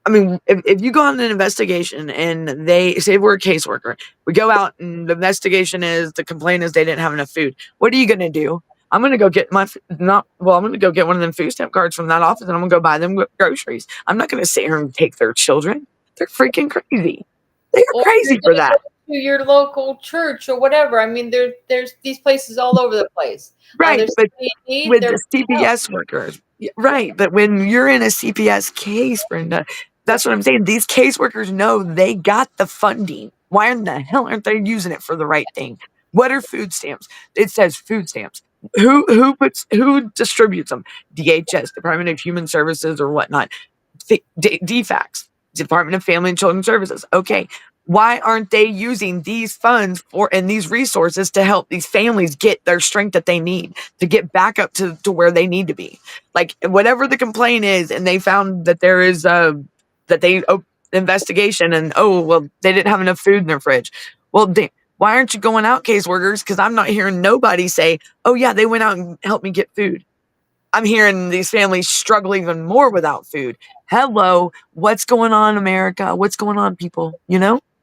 I mean, if you go on an investigation and they say, we're a caseworker, we go out and the investigation is, the complaint is they didn't have enough food. What are you going to do? I'm going to go get I'm going to go get one of them food stamp cards from that office, and I'm going to go buy them groceries. I'm not going to sit here and take their children. They're freaking crazy. They are or you're crazy for gonna that. go to your local church or whatever. I mean, there's these places all over the place. Right. There's But somebody in need. with They're the CPS workers. Right. But when you're in a CPS case, Brenda, that's what I'm saying. These caseworkers know they got the funding. Why in the hell aren't they using it for the right thing? What are food stamps? It says food stamps. Who distributes them? DHS, Department of Human Services or whatnot. DFACS, Department of Family and Children Services. Okay. Why aren't they using these funds and these resources to help these families get their strength that they need to get back up to where they need to be? Like, whatever the complaint is, and they found that there is investigation, and oh well, they didn't have enough food in their fridge. Well, why aren't you going out, caseworkers? Because I'm not hearing nobody say, oh yeah, they went out and helped me get food. I'm hearing these families struggle even more without food. Hello, what's going on, America? What's going on, people? You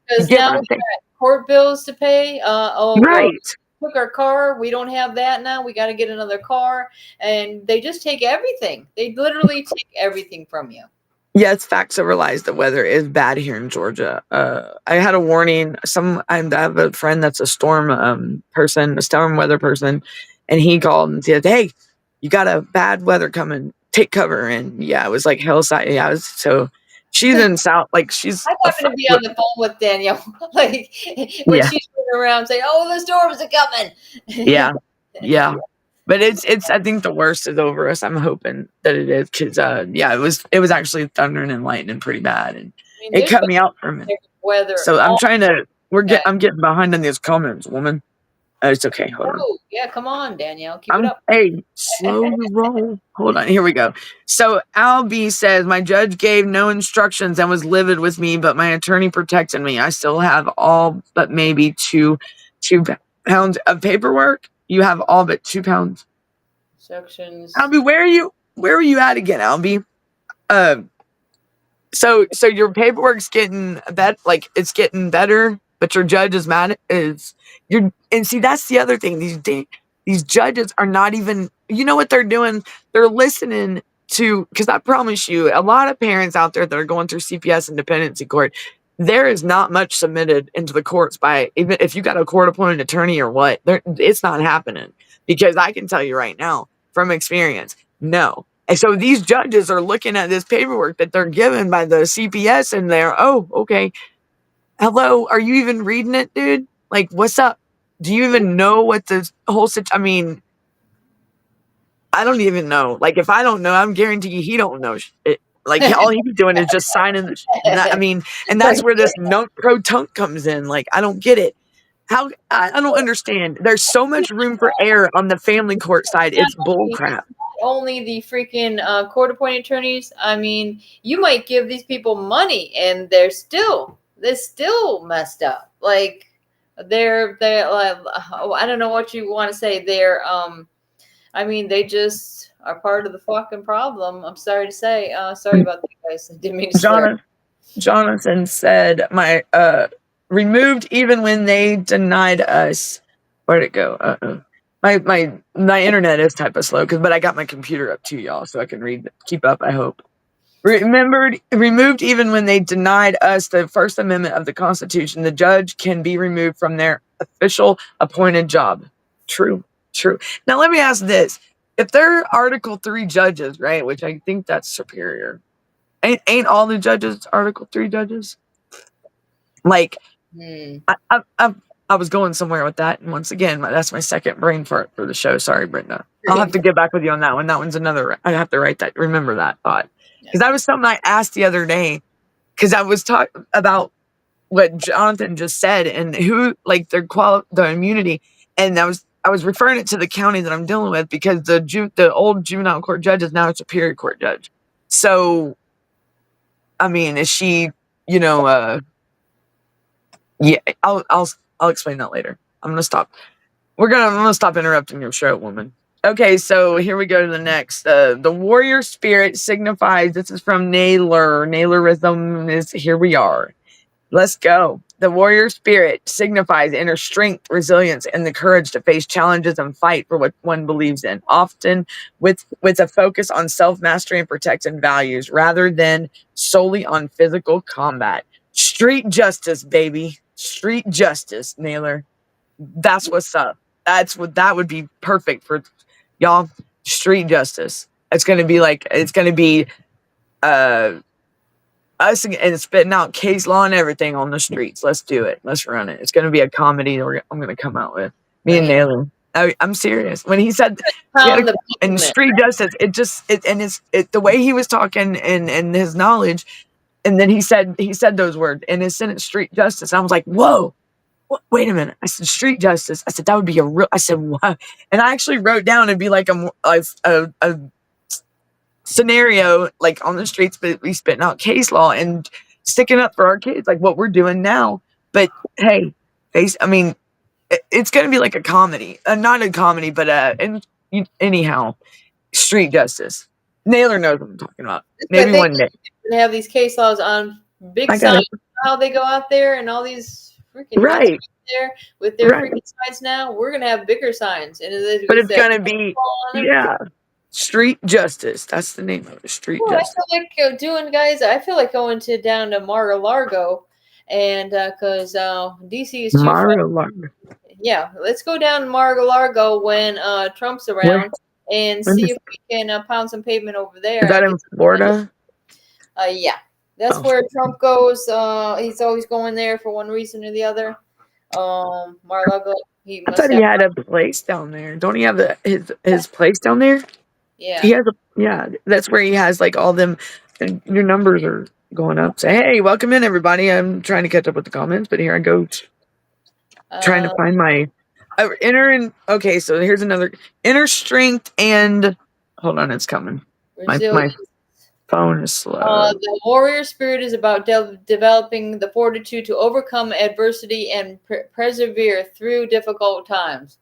because get now what we I'm saying? got court bills to pay. Oh well, Right. took our car. We don't have that now. We got to get another car, and they just take everything. They literally take everything from you. Yes, facts over lies. The weather is bad here in Georgia. I had a warning. I have a friend that's a storm person, a storm weather person, and he called and said, "Hey, you got a bad weather coming. Take cover." And yeah, it was like hillside. Yeah, she's in South. Like she's I happen to be on the phone with Danielle, like when yeah, she's running around saying, "Oh, the storms are coming." yeah, yeah. But it's I think the worst is over us. I'm hoping that it is, because yeah, it was actually thundering and lightning pretty bad, and I mean, it there's cut me out for a minute. weather. So I'm All trying to that. I'm getting behind on these comments, woman. It's okay, hold on. Oh, yeah, come on, Danielle. Keep it up. Hey, slow your roll. Hold on, here we go. So Albie says, my judge gave no instructions and was livid with me, but my attorney protected me. I still have all but maybe two pounds of paperwork. You have all but 2 pounds. Sections. Albie, where are you at again, Albie? So your paperwork's getting it's getting better, but your judge is mad. And see, that's the other thing. These judges are not even. You know what they're doing? They're listening to, because I promise you, a lot of parents out there that are going through CPS and dependency court, there is not much submitted into the courts by, even if you got a court appointed attorney or what. It's not happening, because I can tell you right now from experience, no. And so these judges are looking at this paperwork that they're given by the CPS, and they're, oh, okay. Hello, are you even reading it, dude? Like, what's up? Do you even know what the whole I mean, I don't even know. Like, if I don't know, I'm guarantee you he don't know it. Like, all he be doing is just signing I mean, and that's where this pro-tunk comes in. Like, I don't get it. How I don't understand. There's so much room for error on the family court side. It's bull crap. Only the freaking court-appointed attorneys. I mean, you might give these people money, and they're still messed up. Like they're like, I don't know what you want to say. They're I mean, they just are part of the fucking problem. I'm sorry to say. Sorry about that, guys. I didn't mean to swear. Jonathan said, my removed even when they denied us. Where'd it go? My internet is type of slow, but I got my computer up too, y'all, so I can keep up, I hope. Removed even when they denied us the First Amendment of the Constitution. The judge can be removed from their official appointed job. True. Now let me ask this. If they're Article 3 judges, right, which I think that's superior, ain't all the judges Article 3 judges? Like, I was going somewhere with that, and once again, that's my second brain fart for the show. Sorry, Brenda. I'll have to get back with you on that one. That one's another. I have to remember that thought, because that was something I asked the other day, because I was talking about what Jonathan just said and who, like, the immunity, and I was referring it to the county that I'm dealing with, because the old juvenile court judge is now a superior court judge. So, I mean, is she, yeah, I'll explain that later. I'm gonna stop. I'm gonna stop interrupting your show, woman. Okay, so here we go to the next. The warrior spirit signifies. This is from Naylor. Naylorism is here. We are. Let's go. The warrior spirit signifies inner strength, resilience, and the courage to face challenges and fight for what one believes in, often with a focus on self-mastery and protecting values rather than solely on physical combat. Street justice, baby. Street justice, Naylor. That's what's up. That would be perfect for y'all. Street justice. It's gonna be us and spitting out case law and everything on the streets. Let's do it. Let's run it. It's going to be a comedy I'm going to come out with. Me and Naylor. I'm serious. When he said and street justice, the way he was talking and his knowledge, and then he said those words in his sentence, street justice. And I was like, whoa, wait a minute. I said street justice. I said that would be I said, wow. And I actually wrote down it'd be like a scenario, like on the streets, but we spitting out case law and sticking up for our kids, like what we're doing now. But hey, I mean, it's going to be like a comedy, not a comedy, but anyhow, street justice. Naylor knows what I'm talking about. Maybe one day. They have these case laws on big signs. How they go out there and all these freaking right there with their freaking signs. Now we're gonna have bigger signs, and but it's gonna be street justice. That's the name of it. Street justice. I feel like doing, guys. I feel like going down to Mar-a-Lago, and because DC is too Mar-a-Lago. Yeah, let's go down to Mar-a-Lago when Trump's around and see if we can pound some pavement over there. Is that in Florida? Yeah, that's where Trump goes. He's always going there for one reason or the other. Mar-a-Lago, He I thought must he have. had a place down there. Don't he have his place down there? Yeah. He has yeah. That's where he has like all them. And your numbers are going up. Say, hey, welcome in everybody. I'm trying to catch up with the comments, but here I go trying to Uh, find my inner and okay. So here's another inner strength and hold on, it's coming. My resilience. phone is slow. The warrior spirit is about developing the fortitude to overcome adversity and persevere through difficult times.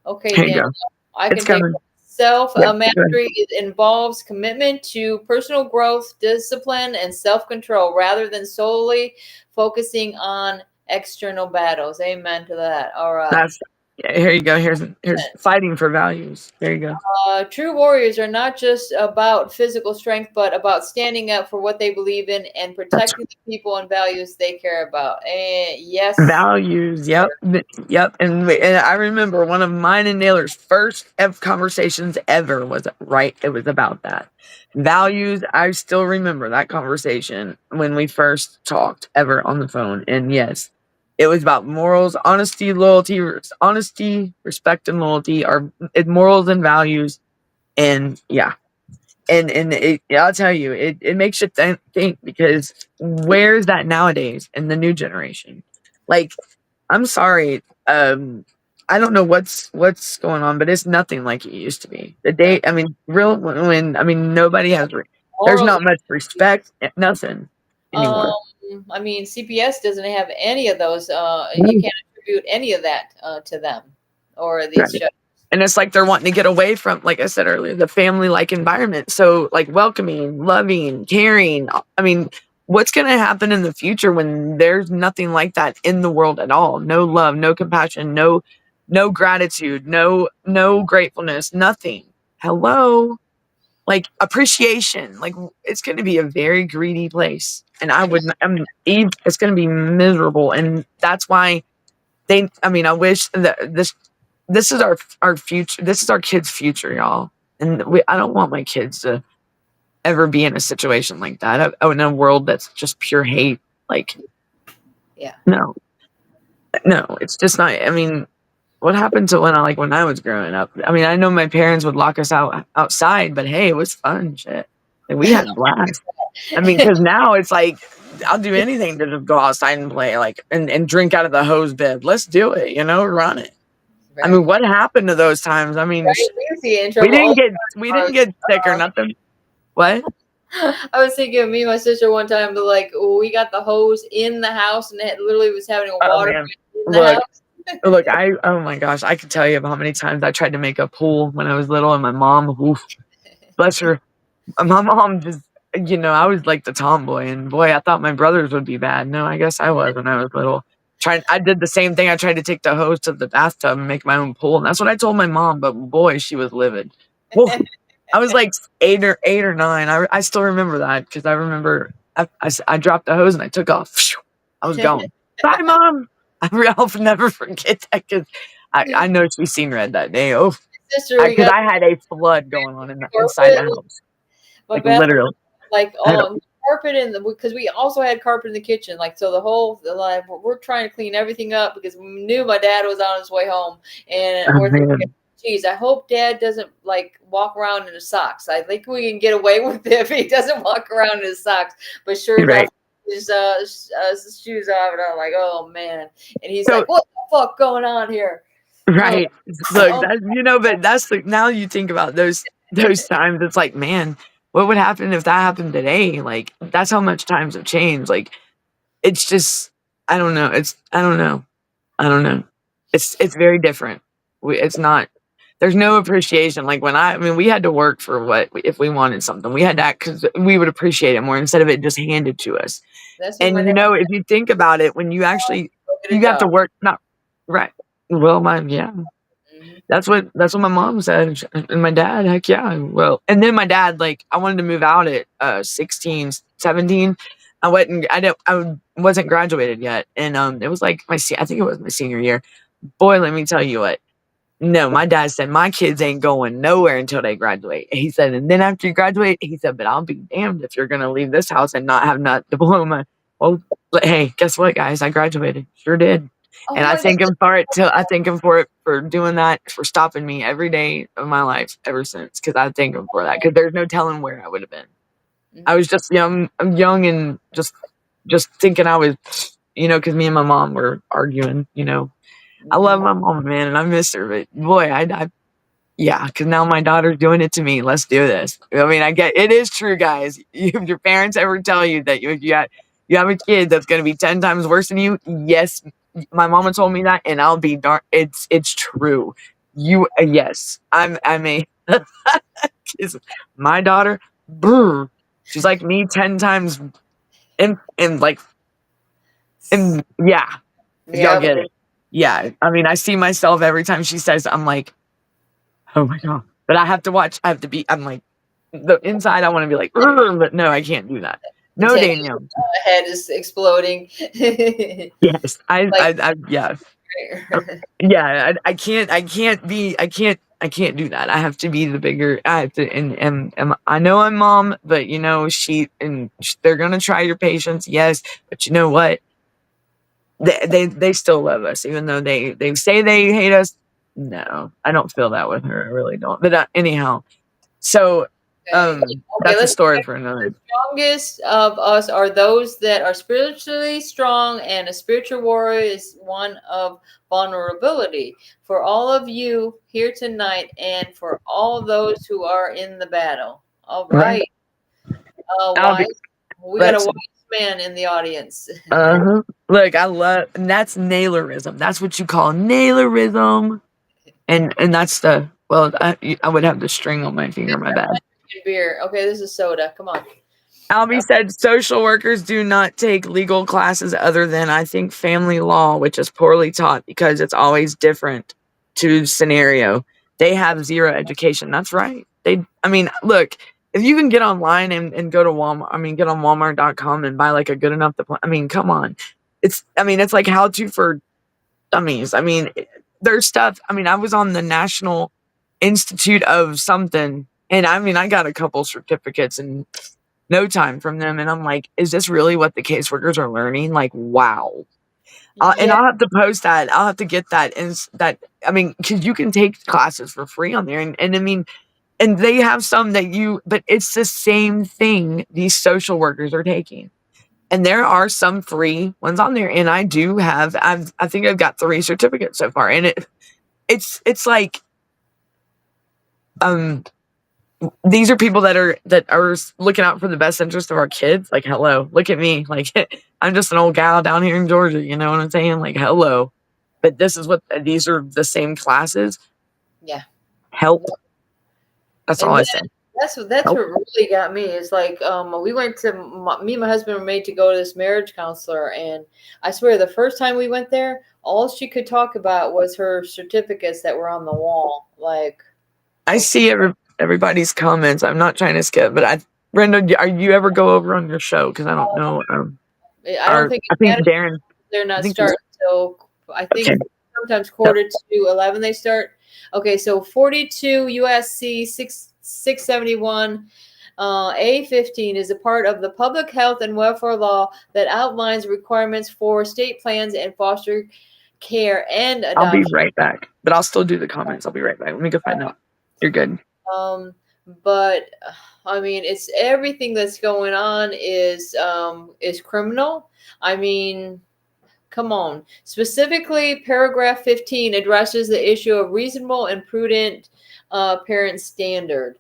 Okay, Here you Dan, go. I It's can take coming. self Yep. Good. mastery. It involves commitment to personal growth, discipline, and self control rather than solely focusing on external battles. Amen to that. All right. That's yeah, here you go. Here's fighting for values. There you go. True warriors are not just about physical strength, but about standing up for what they believe in and That's protecting the people and values they care about. And yes, values. Yep. Yep. And I remember one of mine and Naylor's first conversations ever was right. It was about that. Values. I still remember that conversation when we first talked ever on the phone. And yes, it was about morals, honesty, loyalty, honesty, respect, and loyalty are morals and values. And yeah. And yeah, I'll tell you, it makes you think because where's that nowadays in the new generation? Like, I'm sorry, I don't know what's going on, but it's nothing like it used to be. The no day, I mean, I mean, nobody has. There's morals. not much respect, nothing Um, anymore. I mean, CPS doesn't have any of those. You No. can't attribute any of that to them or these Right. shows. And it's like they're wanting to get away from, like I said earlier, the family like environment. So, like, welcoming, loving, caring. I mean, what's going to happen in the future when there's nothing like that in the world at all? No love, no compassion, no gratitude, no gratefulness, nothing. Hello, like appreciation. Like, it's going to be a very greedy place, and I would. I mean, it's going to be miserable, and that's why they. I mean, I wish that this is our future. This is our kids' future, y'all. And I don't want my kids to ever be in a situation like that. In a world that's just pure hate. Like, Yeah. no, no, it's just not. I mean, what happened to when I was growing up? I mean, I know my parents would lock us outside, but hey, it was fun, shit. Like, we had a blast. I mean, because now it's like I'll do anything to just go outside and play, like, and drink out of the hose bib. Let's do it, run it. I Right. mean, what happened to those times? I mean, Right. We used to get in we trouble all didn't the get we didn't get sick or time. nothing. What? I was thinking of me and my sister one time, but like we got the hose in the house and it literally was having a Oh water man. in the Look, house. oh my gosh, I could tell you how many times I tried to make a pool when I was little, and my mom, oof, bless her, my mom just, I was like the tomboy, and boy, I thought my brothers would be bad. No, I guess I was when I was little. I did the same thing. I tried to take the hose to the bathtub and make my own pool, and that's what I told my mom. But boy, she was livid. Woof. I was like eight or nine. I still remember that because I remember I dropped the hose and I took off. Phew, I was gone. Bye, mom. I'll never forget that because I know she's seen red that day. Oh, Sister, we because got I had a flood going on inside the carpet. house, My like bathroom, literally. like I had a, carpet in the because we also had carpet in the kitchen. Like so, like we're trying to clean everything up because we knew my dad was on his way home, and oh we're thinking, man, geez, I hope Dad doesn't like walk around in his socks. I think we can get away with it if he doesn't walk around in his socks. But sure you're right, enough, his shoes off, and I'm like, oh man. And he's so like, what the fuck going on here? Oh, right. Look, oh but that's now you think about those times. It's like, man, what would happen if that happened today? Like, that's how much times have changed. Like, it's just, I don't know. I don't know. I don't know. It's very different. It's not. There's no appreciation. Like I mean, we had to work for what if we wanted something, we had to act because we would appreciate it more instead of it just handed to us. that's what And my dad if you think about it, when you actually go get a you have to job. work, not right. Well, yeah, Mhm. that's what my mom said, and my dad, heck yeah. Well, and then my dad, like, I wanted to move out at 16, 17. I wasn't graduated yet, and it was like I think it was my senior year. Boy, let me tell you what. No, my dad said my kids ain't going nowhere until they graduate. He said, and then after you graduate, he said, but I'll be damned if you're gonna leave this house and not have that diploma. Well, but hey, guess what, guys? I graduated. Sure did. Oh And I my God. thank him for it. I thank him for it, for doing that, for stopping me every day of my life ever since. Because I thank him for that. Because there's no telling where I would have been. I Mhm, was just young. I'm young and just thinking I was, because me and my mom were arguing. I love mhm. my mom, man, and I miss her. But boy, yeah, because now my daughter's doing it to me. Let's do this. I mean, I get it is true, guys. If your parents ever tell you that you have a kid that's going to be 10 times worse than you, yes, my mama told me that, and I'll be darn. It's true. Yes, I'm a 'cause my daughter. Brr, she's like me 10 times, and like, and yeah, if y'all Yeah, get it, yeah. I mean, I see myself every time she says, I'm like, oh my god. But I have to watch. I have to be. I'm like, the inside. I want to be like, "Ugh," but no, I can't do that. No, the Danielle. head is exploding. Yes, Like, yeah, yeah. I can't. I can't be. I can't do that. I have to be the bigger. I have to. And I know I'm mom, but they're gonna try your patience. Yes, but you know what? They still love us, even though they say they hate us. No, I don't feel that with her. I really don't. But anyhow. So, okay, okay, that's a let's story for another. strongest of us are those that are spiritually strong, and a spiritual warrior is one of vulnerability. For all of you here tonight, and for all those who are in the battle. All Right. right, I'll be. wise. We got a Let's. wise man in the audience. Uh-huh. Look, I love, and that's Nailerism. That's what you call Nailerism. And that's I would have the string on my finger. My bad. Beer. Okay, this is soda. Come on. Albie said social workers do not take legal classes other than, I think, family law, which is poorly taught because it's always different to scenario. They have zero education. That's right. I mean, look, if you can get online and go to Walmart, I mean, get on Walmart.com and buy like a good enough I mean, come on. It's like how to for dummies. I mean, there's stuff. I mean, I was on the National Institute of something, and I mean, I got a couple certificates and no time from them. And I'm like, is this really what the caseworkers are learning? Like, wow. And Yeah, I'll have to post that. I'll have to get that. I mean, because you can take classes for free on there. And I mean, and they have some but it's the same thing these social workers are taking. And there are some free ones on there. And I think I've got 3 certificates so far. And it's like, um, these are people that are looking out for the best interest of our kids. Like, hello, look at me. Like, I'm just an old gal down here in Georgia. You know what I'm saying? Like, hello. But these are the same classes. yeah. Help. That's all And I then say. that's Help. what really got me. Is like we went to me and my husband were made to go to this marriage counselor, and I swear the first time we went there, all she could talk about was her certificates that were on the wall. Like, I okay, see everybody's comments. I'm not trying to skip, but Brenda, are you ever go over on your show? Because I don't know. I don't think I it think matters. Darren. They're I not think he's starting till I think okay. sometimes So, quarter to 11 they start. Okay, so 42 USC 671 A15 is a part of the public health and welfare law that outlines requirements for state plans and foster care and I'll be adoption. right back, but I'll still do the comments. I'll be right back. Let me go find out. You're good. Um, but I mean, it's everything that's going on is criminal. I mean, come on. Specifically, paragraph 15 addresses the issue of reasonable and prudent parent standard.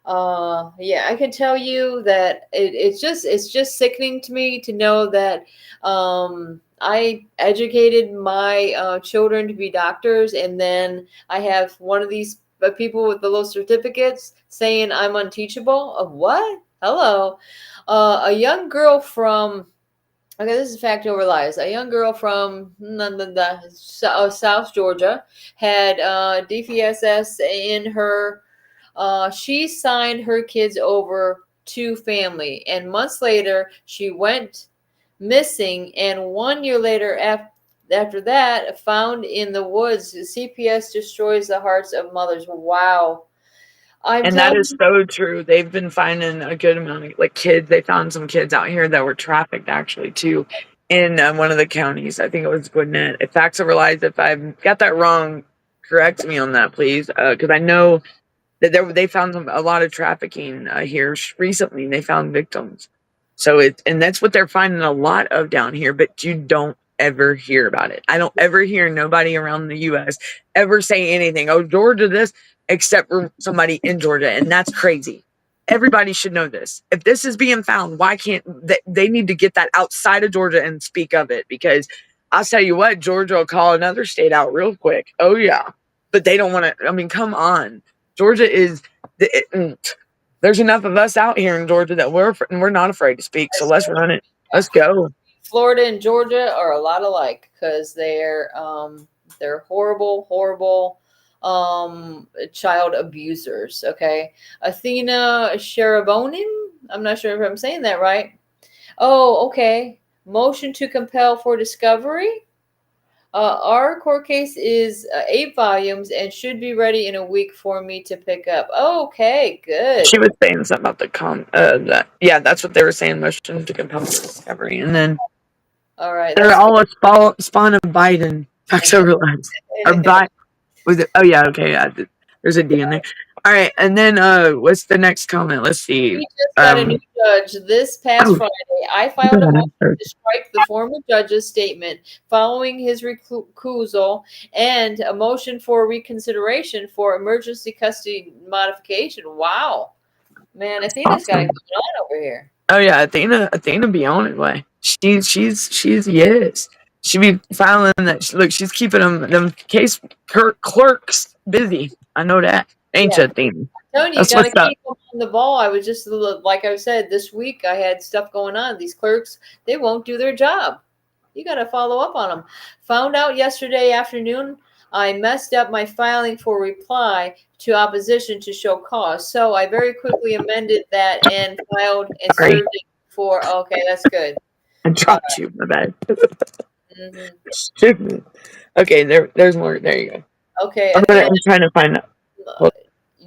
Yeah, I can tell you that it's just sickening to me to know that I educated my children to be doctors, and then I have one of these people with the little certificates saying I'm unteachable. Of what? Hello, a young girl from. Okay, this is fact over lies. A young girl from South Georgia had DFSS in her. She signed her kids over to family, and months later, she went missing. And 1 year later, after that, found in the woods. CPS destroys the hearts of mothers. Wow, I'm And that telling is so true. They've been finding a good amount of like kids. They found some kids out here that were trafficked actually too. in one of the counties. I think it was Gwinnett. If facts over lies, if I've got that wrong, correct me on that, please. Because I know that they found a lot of trafficking here recently. They found victims. So and that's what they're finding a lot of down here, but you don't ever hear about it. I don't ever hear nobody around the U.S. ever say anything. Oh, Georgia, this, except for somebody in Georgia, and that's crazy. Everybody should know this. If this is being found, why can't they need to get that outside of Georgia and speak of it? Because I'll tell you what, Georgia will call another state out real quick. Oh yeah, but they don't want to. I mean, come on, Georgia is. There's enough of us out here in Georgia that we're not afraid to speak. So let's run it. Let's go. Florida and Georgia are a lot alike because they're horrible child abusers. Okay, Athena Sharabonin. I'm not sure if I'm saying that right. Oh, okay. Motion to compel for discovery. Our court case is 8 volumes and should be ready in a week for me to pick up. Okay, good. She was saying something about that's what they were saying, motion to compel discovery. And then All right. they're all a spawn of Biden. Facts over lies. Or was it? Oh yeah, okay, yeah. There's a D in there. All right, and then what's the next comment? Let's see. We just got a new judge this past Friday. I filed a motion to strike the former judge's statement following his recusal and a motion for reconsideration for emergency custody modification. Wow. Man, Athena's got it going on over here. Oh yeah, Athena be on it way. She's yes. She be filing that. Look, she's keeping them case clerks busy. I know that. Ain't you, Athena? Tony, you got to keep them on the ball. I was just, like I said, this week I had stuff going on. These clerks, they won't do their job. You got to follow up on them. Found out yesterday afternoon I messed up my filing for reply to opposition to show cause. So I very quickly amended that and filed and served it for, okay, that's good. I dropped you, my bad. Okay, there's more. There you go. Okay. I'm trying to find out.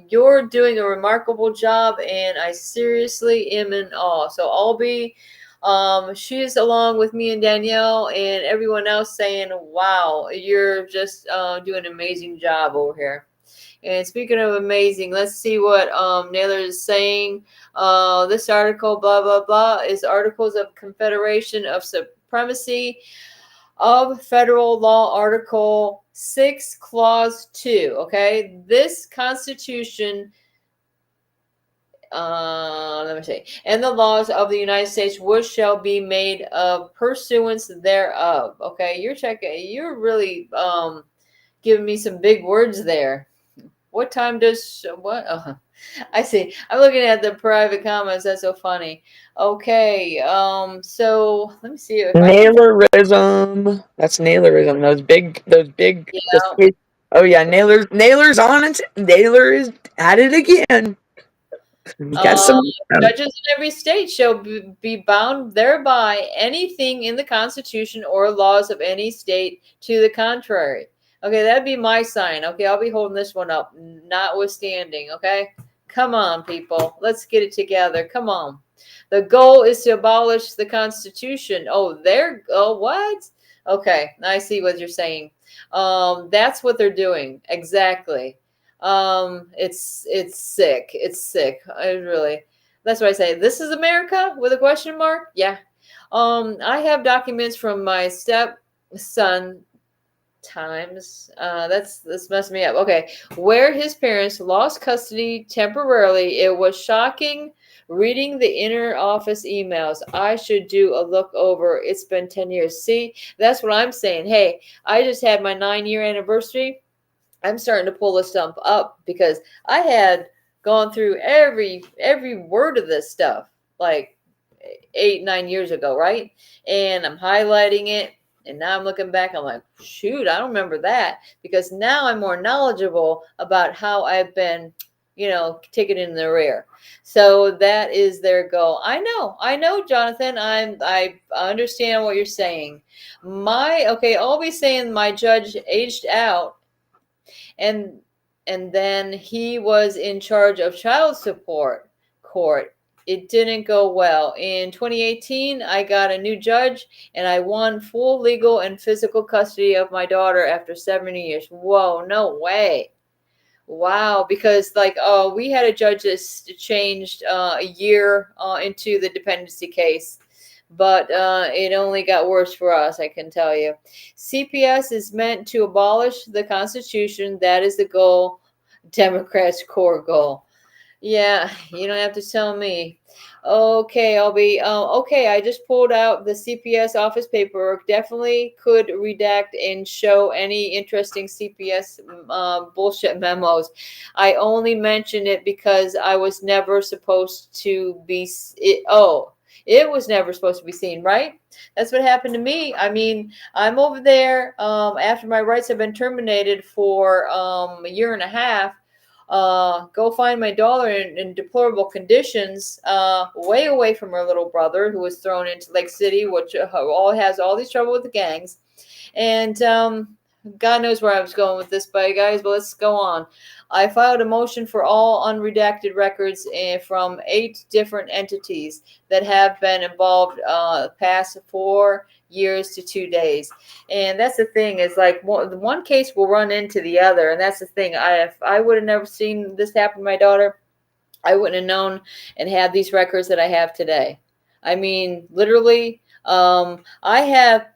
You're doing a remarkable job, and I seriously am in awe. So I'll be, she's along with me and Danielle and everyone else saying, wow, you're just doing an amazing job over here. And speaking of amazing, let's see what Naylor is saying. This article, blah, blah, blah, is Articles of Confederation of Supremacy of Federal Law, Article 6, Clause 2. Okay, this Constitution, let me see, and the laws of the United States which shall be made of pursuance thereof. Okay, you're really giving me some big words there. What time does what? I see. I'm looking at the private comments. That's so funny. Okay. So let me see if Nailerism. That's Nailerism. Those big. Yeah. Oh yeah, Naylor's on it. Naylor is at it again. Judges in every state shall be bound thereby anything in the Constitution or laws of any state to the contrary. Okay, that'd be my sign. Okay, I'll be holding this one up, notwithstanding. Okay, come on, people. Let's get it together. Come on. The goal is to abolish the Constitution. What? Okay, I see what you're saying. That's what they're doing. Exactly. It's sick. It's sick. That's what I say. This is America with a question mark. Yeah. I have documents from my stepson times. This messed me up. Okay. Where his parents lost custody temporarily. It was shocking reading the inner office emails. I should do a look over. It's been 10 years. See, that's what I'm saying. Hey, I just had my 9-year anniversary. I'm starting to pull this stuff up because I had gone through every word of this stuff like 8-9 years ago, right? And I'm highlighting it, and now I'm looking back. I'm like, shoot, I don't remember that, because now I'm more knowledgeable about how I've been, taken in the rear. So that is their goal. I know, Jonathan. I understand what you're saying. I'll be saying my judge aged out. And then he was in charge of child support court it didn't go well. In 2018, I got a new judge and I won full legal and physical custody of my daughter after 7 years. Whoa, no way. Wow, because like we had a judge that changed a year into the dependency case, but it only got worse for us, I can tell you. CPS is meant to abolish the Constitution. That is the goal, Democrats' core goal. Yeah, you don't have to tell me. Okay, I'll be okay. I just pulled out the CPS office paperwork. Definitely could redact and show any interesting CPS bullshit memos. I only mention it because I was never supposed to be. It was never supposed to be seen, right? That's what happened to me. I mean, I'm over there after my rights have been terminated for a year and a half. Go find my daughter in deplorable conditions, way away from her little brother, who was thrown into Lake City, which all has all these trouble with the gangs. And God knows where I was going with this, but guys, but let's go on. I filed a motion for all unredacted records from 8 different entities that have been involved past 4 years to 2 days. And that's the thing, is like one case will run into the other. And that's the thing. If I would have never seen this happen to my daughter, I wouldn't have known and had these records that I have today. I mean, literally, I have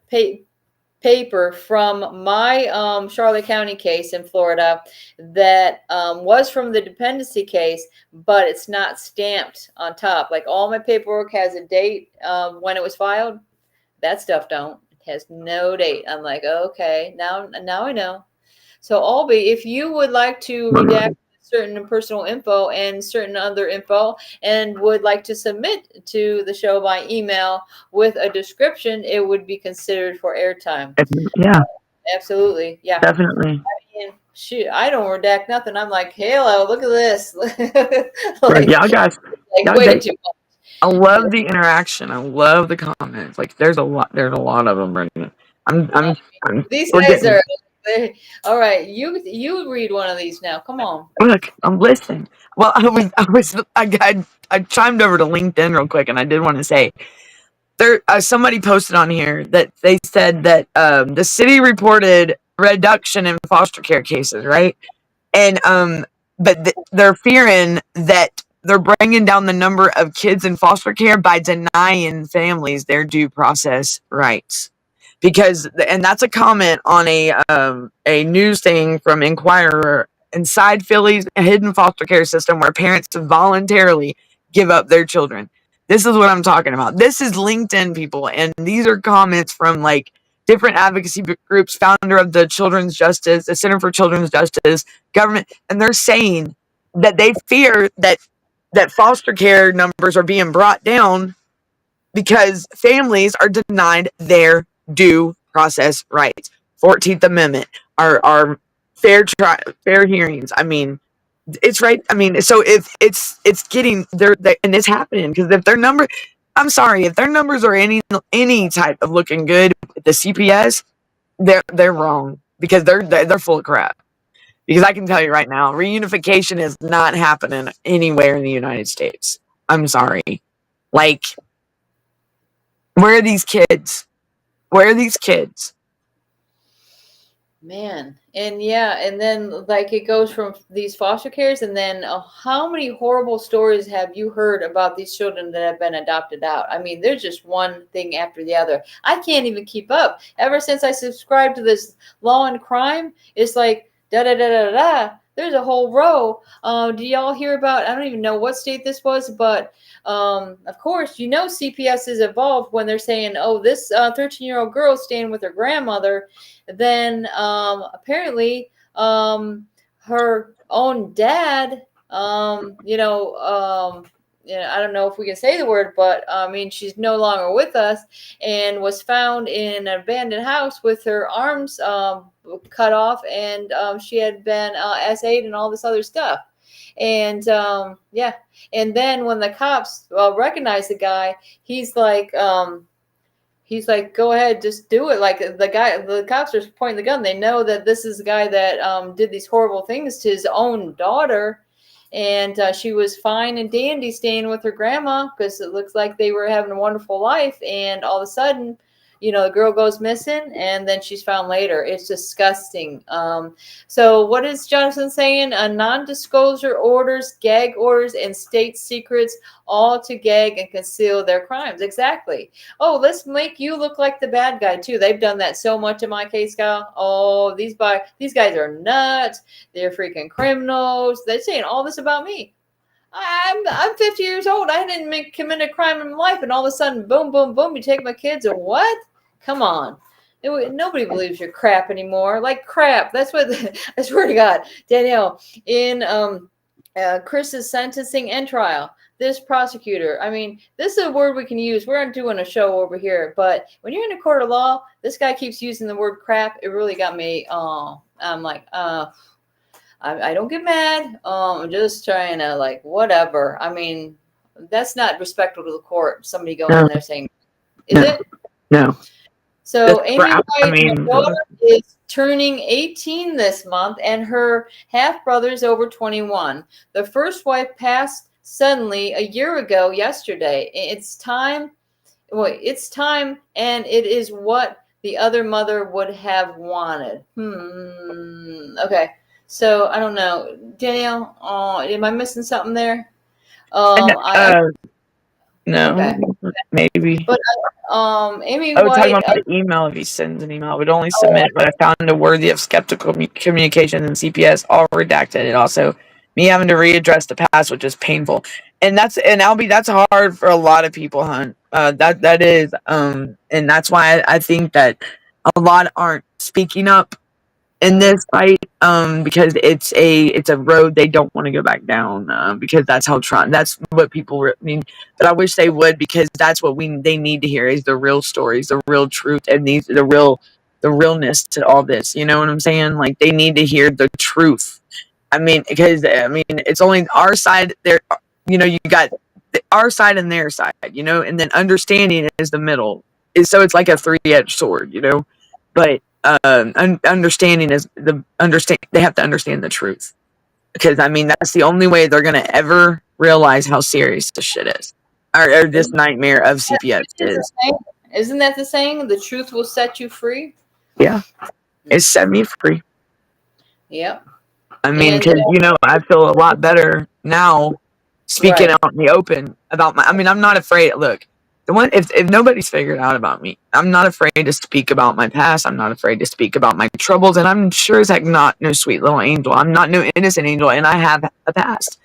paper from my Charlotte County case in Florida that was from the dependency case, but it's not stamped on top. Like all my paperwork has a date when it was filed. That stuff don't. It has no date. I'm like, okay, now I know. So Albie, if you would like to redact certain personal info and certain other info and would like to submit to the show by email with a description, it would be considered for airtime. Yeah, Absolutely. Yeah. definitely. I mean, shoot, I don't redact nothing. I'm like, hello, look at this. Right, y'all guys, y'all way guys- too much. I love the interaction. I love the comments. Like there's a lot of them, Brenda. These we're guys getting- are all right. You read one of these now. Come on. Look, I'm listening. Well, I chimed over to LinkedIn real quick, and I did want to say there. Somebody posted on here that they said that the city reported reduction in foster care cases, right? And but they're fearing that they're bringing down the number of kids in foster care by denying families their due process rights. Because, and that's a comment on a news thing from Inquirer. Inside Philly's hidden foster care system, where parents voluntarily give up their children. This is what I'm talking about. This is LinkedIn, people, and these are comments from like different advocacy groups, founder of the Children's Justice, the Center for Children's Justice, government, and they're saying that they fear that foster care numbers are being brought down because families are denied their due process rights. 14th Amendment, our fair hearings. I mean, it's right. I mean, so if it's getting there, and it's happening because if their number, I'm sorry, if their numbers are any type of looking good, the CPS, they're wrong because they're full of crap. Because I can tell you right now, reunification is not happening anywhere in the United States. I'm sorry. Like, where are these kids? Where are these kids? Man, and yeah, and then like it goes from these foster cares, and then how many horrible stories have you heard about these children that have been adopted out? I mean, there's just one thing after the other. I can't even keep up. Ever since I subscribed to this Law and Crime, it's like da da da da da. There's a whole row. Do y'all hear about? I don't even know what state this was, but of course, you know CPS is involved when they're saying, "Oh, this 13-year-old girl staying with her grandmother." Then apparently her own dad, I don't know if we can say the word, but I mean, she's no longer with us and was found in an abandoned house with her arms cut off, and she had been SA'd and all this other stuff. And and then when the cops recognize the guy, he's like, go ahead, just do it. Like the cops are pointing the gun. They know that this is the guy that did these horrible things to his own daughter. and she was fine and dandy staying with her grandma because it looks like they were having a wonderful life. And all of a sudden, the girl goes missing, and then she's found later. It's disgusting. So what is Jonathan saying? Non-disclosure orders, gag orders, and state secrets, all to gag and conceal their crimes. Exactly. Oh, let's make you look like the bad guy too. They've done that so much in my case, Kyle. Oh, these guys are nuts. They're freaking criminals. They're saying all this about me. I'm 50 years old. I didn't commit a crime in my life, and all of a sudden, boom, boom, boom, you take my kids, and what? Come on. Nobody believes your crap anymore. Like crap. That's what I swear to God. Danielle, in Chris's sentencing and trial, this prosecutor, this is a word we can use. We're not doing a show over here, but when you're in a court of law, this guy keeps using the word crap. It really got me. I'm like, I don't get mad. I'm just trying to whatever. That's not respectful to the court. Somebody going in there saying, is it? No. So Amy White, my daughter, is turning 18 this month, and her half brother is over 21. The first wife passed suddenly a year ago yesterday. It's time, and it is what the other mother would have wanted. Okay. So I don't know, Danielle. Am I missing something there? No, okay. Maybe. But Amy I was White, talking about the email. If he sends an email, I would only submit what I found worthy of skeptical communication and CPS, all redacted. And also me having to readdress the past, which is painful. And that's hard for a lot of people, Hunt. That is, and that's why I think that a lot aren't speaking up in this fight, because it's a road they don't want to go back down, because that's what people but I wish they would, because that's what they need to hear, is the real stories, the real truth, and the realness to all this. You know what I'm saying? Like, they need to hear the truth. Because it's only our side there. You got our side and their side, and then understanding is the middle. So it's like a three-edged sword, but understanding is they have to understand the truth, because that's the only way they're going to ever realize how serious this shit is, or this nightmare of CPS is. Isn't that the saying? The truth will set you free. Yeah, it set me free. Yep. Because I feel a lot better now speaking out in the open about I'm not afraid. Look, if nobody's figured out about me, I'm not afraid to speak about my past. I'm not afraid to speak about my troubles, and I'm sure as heck not no sweet little angel. I'm not no innocent angel, and I have a past,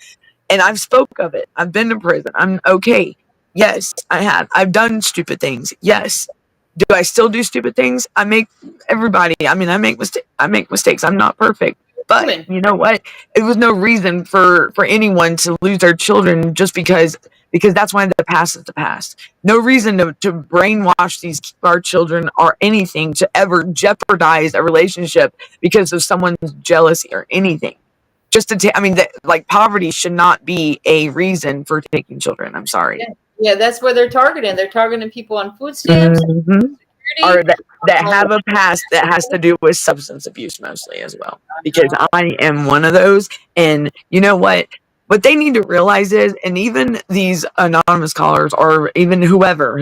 and I've spoke of it. I've been to prison. I'm okay. Yes, I have. I've done stupid things. Yes. Do I still do stupid things? I make mistakes. I'm not perfect. But you know what? It was no reason for anyone to lose their children just because that's why the past is the past. No reason to brainwash our children or anything to ever jeopardize a relationship because of someone's jealousy or anything. Just to poverty should not be a reason for taking children. I'm sorry. Yeah, that's where they're targeting. They're targeting people on food stamps. Mm-hmm. Or that have a past that has to do with substance abuse mostly as well. Because I am one of those. And you know what? What they need to realize is, and even these anonymous callers, or even whoever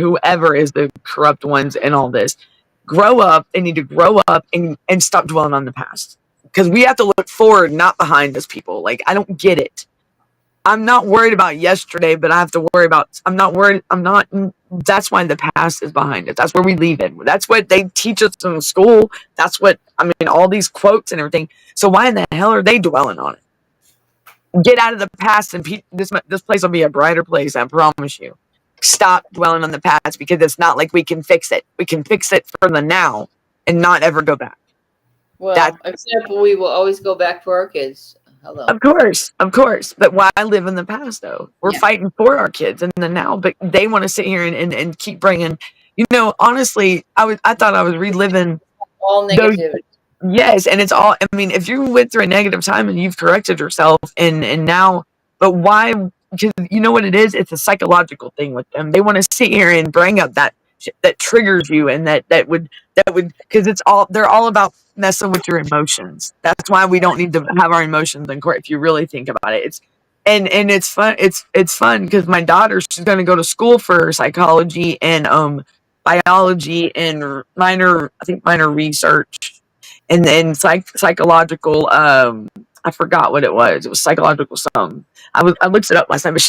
is the corrupt ones in all this, grow up. They need to grow up and stop dwelling on the past. Because we have to look forward, not behind those people. Like, I don't get it. I'm not worried about yesterday, but I have to worry about, that's why the past is behind us. That's where we leave it. That's what they teach us in school. That's what, all these quotes and everything. So why in the hell are they dwelling on it? Get out of the past, and this place will be a brighter place, I promise you. Stop dwelling on the past, because it's not like we can fix it. We can fix it for the now and not ever go back. Well, except we will always go back for our kids. Hello. Of course. But why live in the past, though? We're fighting for our kids in the now, but they want to sit here and keep bringing. Honestly, I thought I was reliving all negativity. Yes, and it's all. If you went through a negative time and you've corrected yourself, and now, but why? Because you know what it is. It's a psychological thing with them. They want to sit here and bring up that that triggers you, and that would because they're all about messing with your emotions. That's why we don't need to have our emotions in court. If you really think about it, and it's fun. It's fun because my daughter, she's going to go to school for psychology and biology and minor research, and then psychological. I forgot what it was. It was psychological something. I looked it up last time, but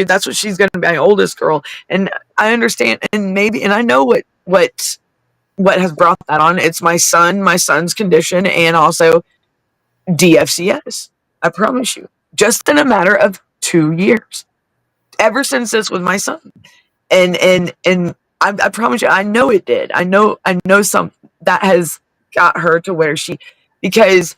that's what she's going to be, my oldest girl, and I understand, and maybe, and I know what has brought that on. It's my son's condition, and also DFCS. I promise you, just in a matter of 2 years, ever since this was my son, and I promise you, I know it did. I know some that has got her to where she, because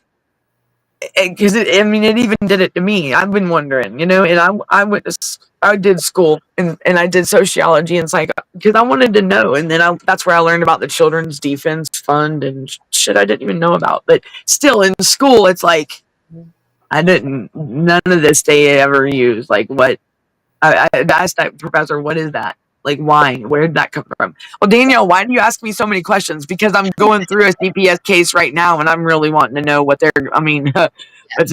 I mean, it even did it to me. I've been wondering, and I did school and I did sociology and psych because I wanted to know, and then that's where I learned about the Children's Defense Fund and shit I didn't even know about. But still, in school, it's like none of this they ever use. Like, what I asked that professor, what is that? Like, why? Where did that come from? Well, Danielle, why do you ask me so many questions? Because I'm going through a CPS case right now, and I'm really wanting to know what they're. I mean, it's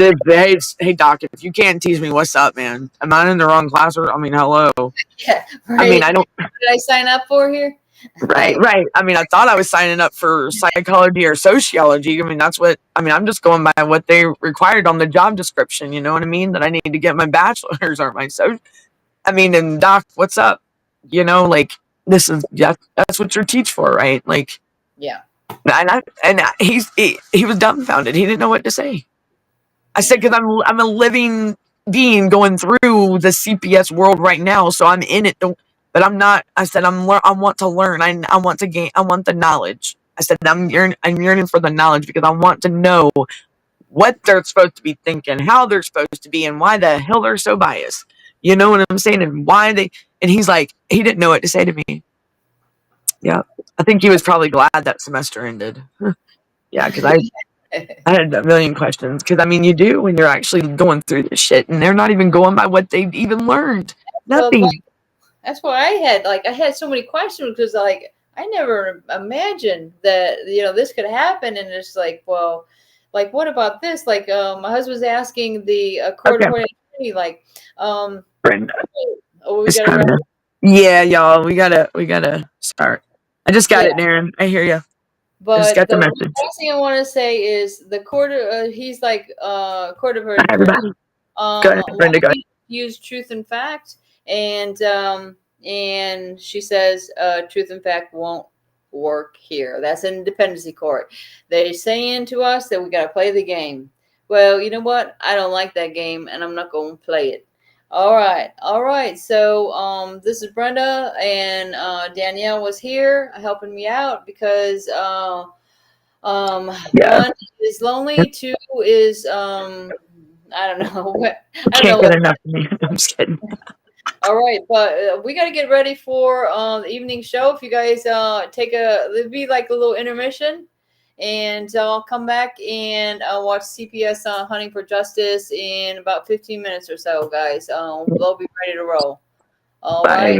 hey, doc, if you can't tease me, what's up, man? Am I in the wrong class? Or I mean, hello. Yeah, right. I mean, I don't. What did I sign up for here? Right. I mean, I thought I was signing up for psychology or sociology. I mean, I'm just going by what they required on the job description. You know what I mean? That I need to get my bachelor's or my I mean, and doc, what's up? Like, this is, yeah, that's what you're teach for, right? Like, Yeah. And he was dumbfounded. He didn't know what to say. I said, because I'm a living being going through the CPS world right now, so I'm in it. But I'm not. I said I want to learn. I want to gain. I want the knowledge. I said I'm yearning for the knowledge because I want to know what they're supposed to be thinking, how they're supposed to be, and why the hell they're so biased. You know what I'm saying? And why they. And he's like, he didn't know what to say to me. Yeah, I think he was probably glad that semester ended. Yeah, because I had a million questions. Because I mean, you do when you're actually going through this shit, and they're not even going by what they've even learned. Nothing. Well, that's what I had. Like, I had so many questions because, like, I never imagined that this could happen. And it's like, well, like, what about this? Like, my husband's asking the court appointed attorney, like, Brenda. Oh, we gotta kinda, yeah, y'all, we gotta start. I just got it, Darren. I hear you. But I just got the message. last thing I want to say is the court. He's like court appointed Hi, everybody. Go ahead, Brenda. Go ahead. Use truth and fact, and she says truth and fact won't work here. That's an independency court. They're saying to us that we got to play the game. Well, you know what? I don't like that game, and I'm not going to play it. All right. So this is Brenda, and Danielle was here helping me out because one is lonely, two is I don't know. I can't get enough of me. I'm just kidding. All right, but we got to get ready for the evening show. If you guys it'll be like a little intermission, and I'll come back and watch CPS Hunting for Justice in about 15 minutes or so, guys. They'll be ready to roll. All right.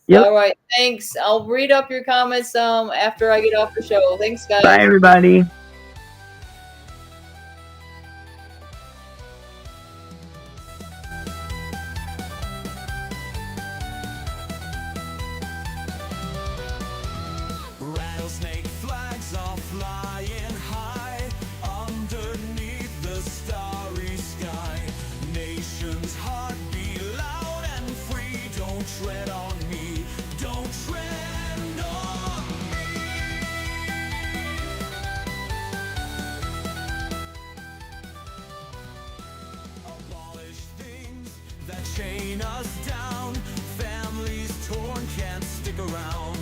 Yep. All right. Thanks. I'll read up your comments after I get off the show. Thanks, guys. Bye, everybody. Rattlesnake flags are flying high underneath the starry sky. Nation's heart beat loud and free. Don't tread on me. Don't tread on me. Abolish things that chain us down. Families torn can't stick around.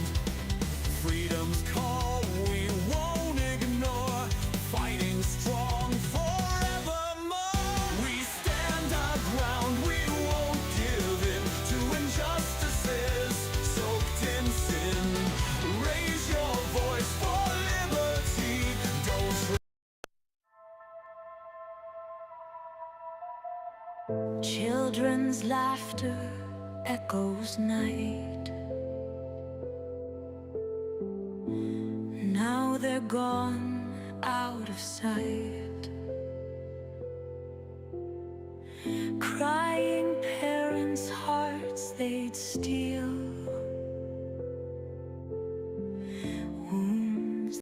Freedom's call, we won't ignore. Fighting strong forevermore. We stand our ground, we won't give in to injustices soaked in sin. Raise your voice for liberty. Don't. Children's laughter echoes night. Now they're gone out of sight. Crying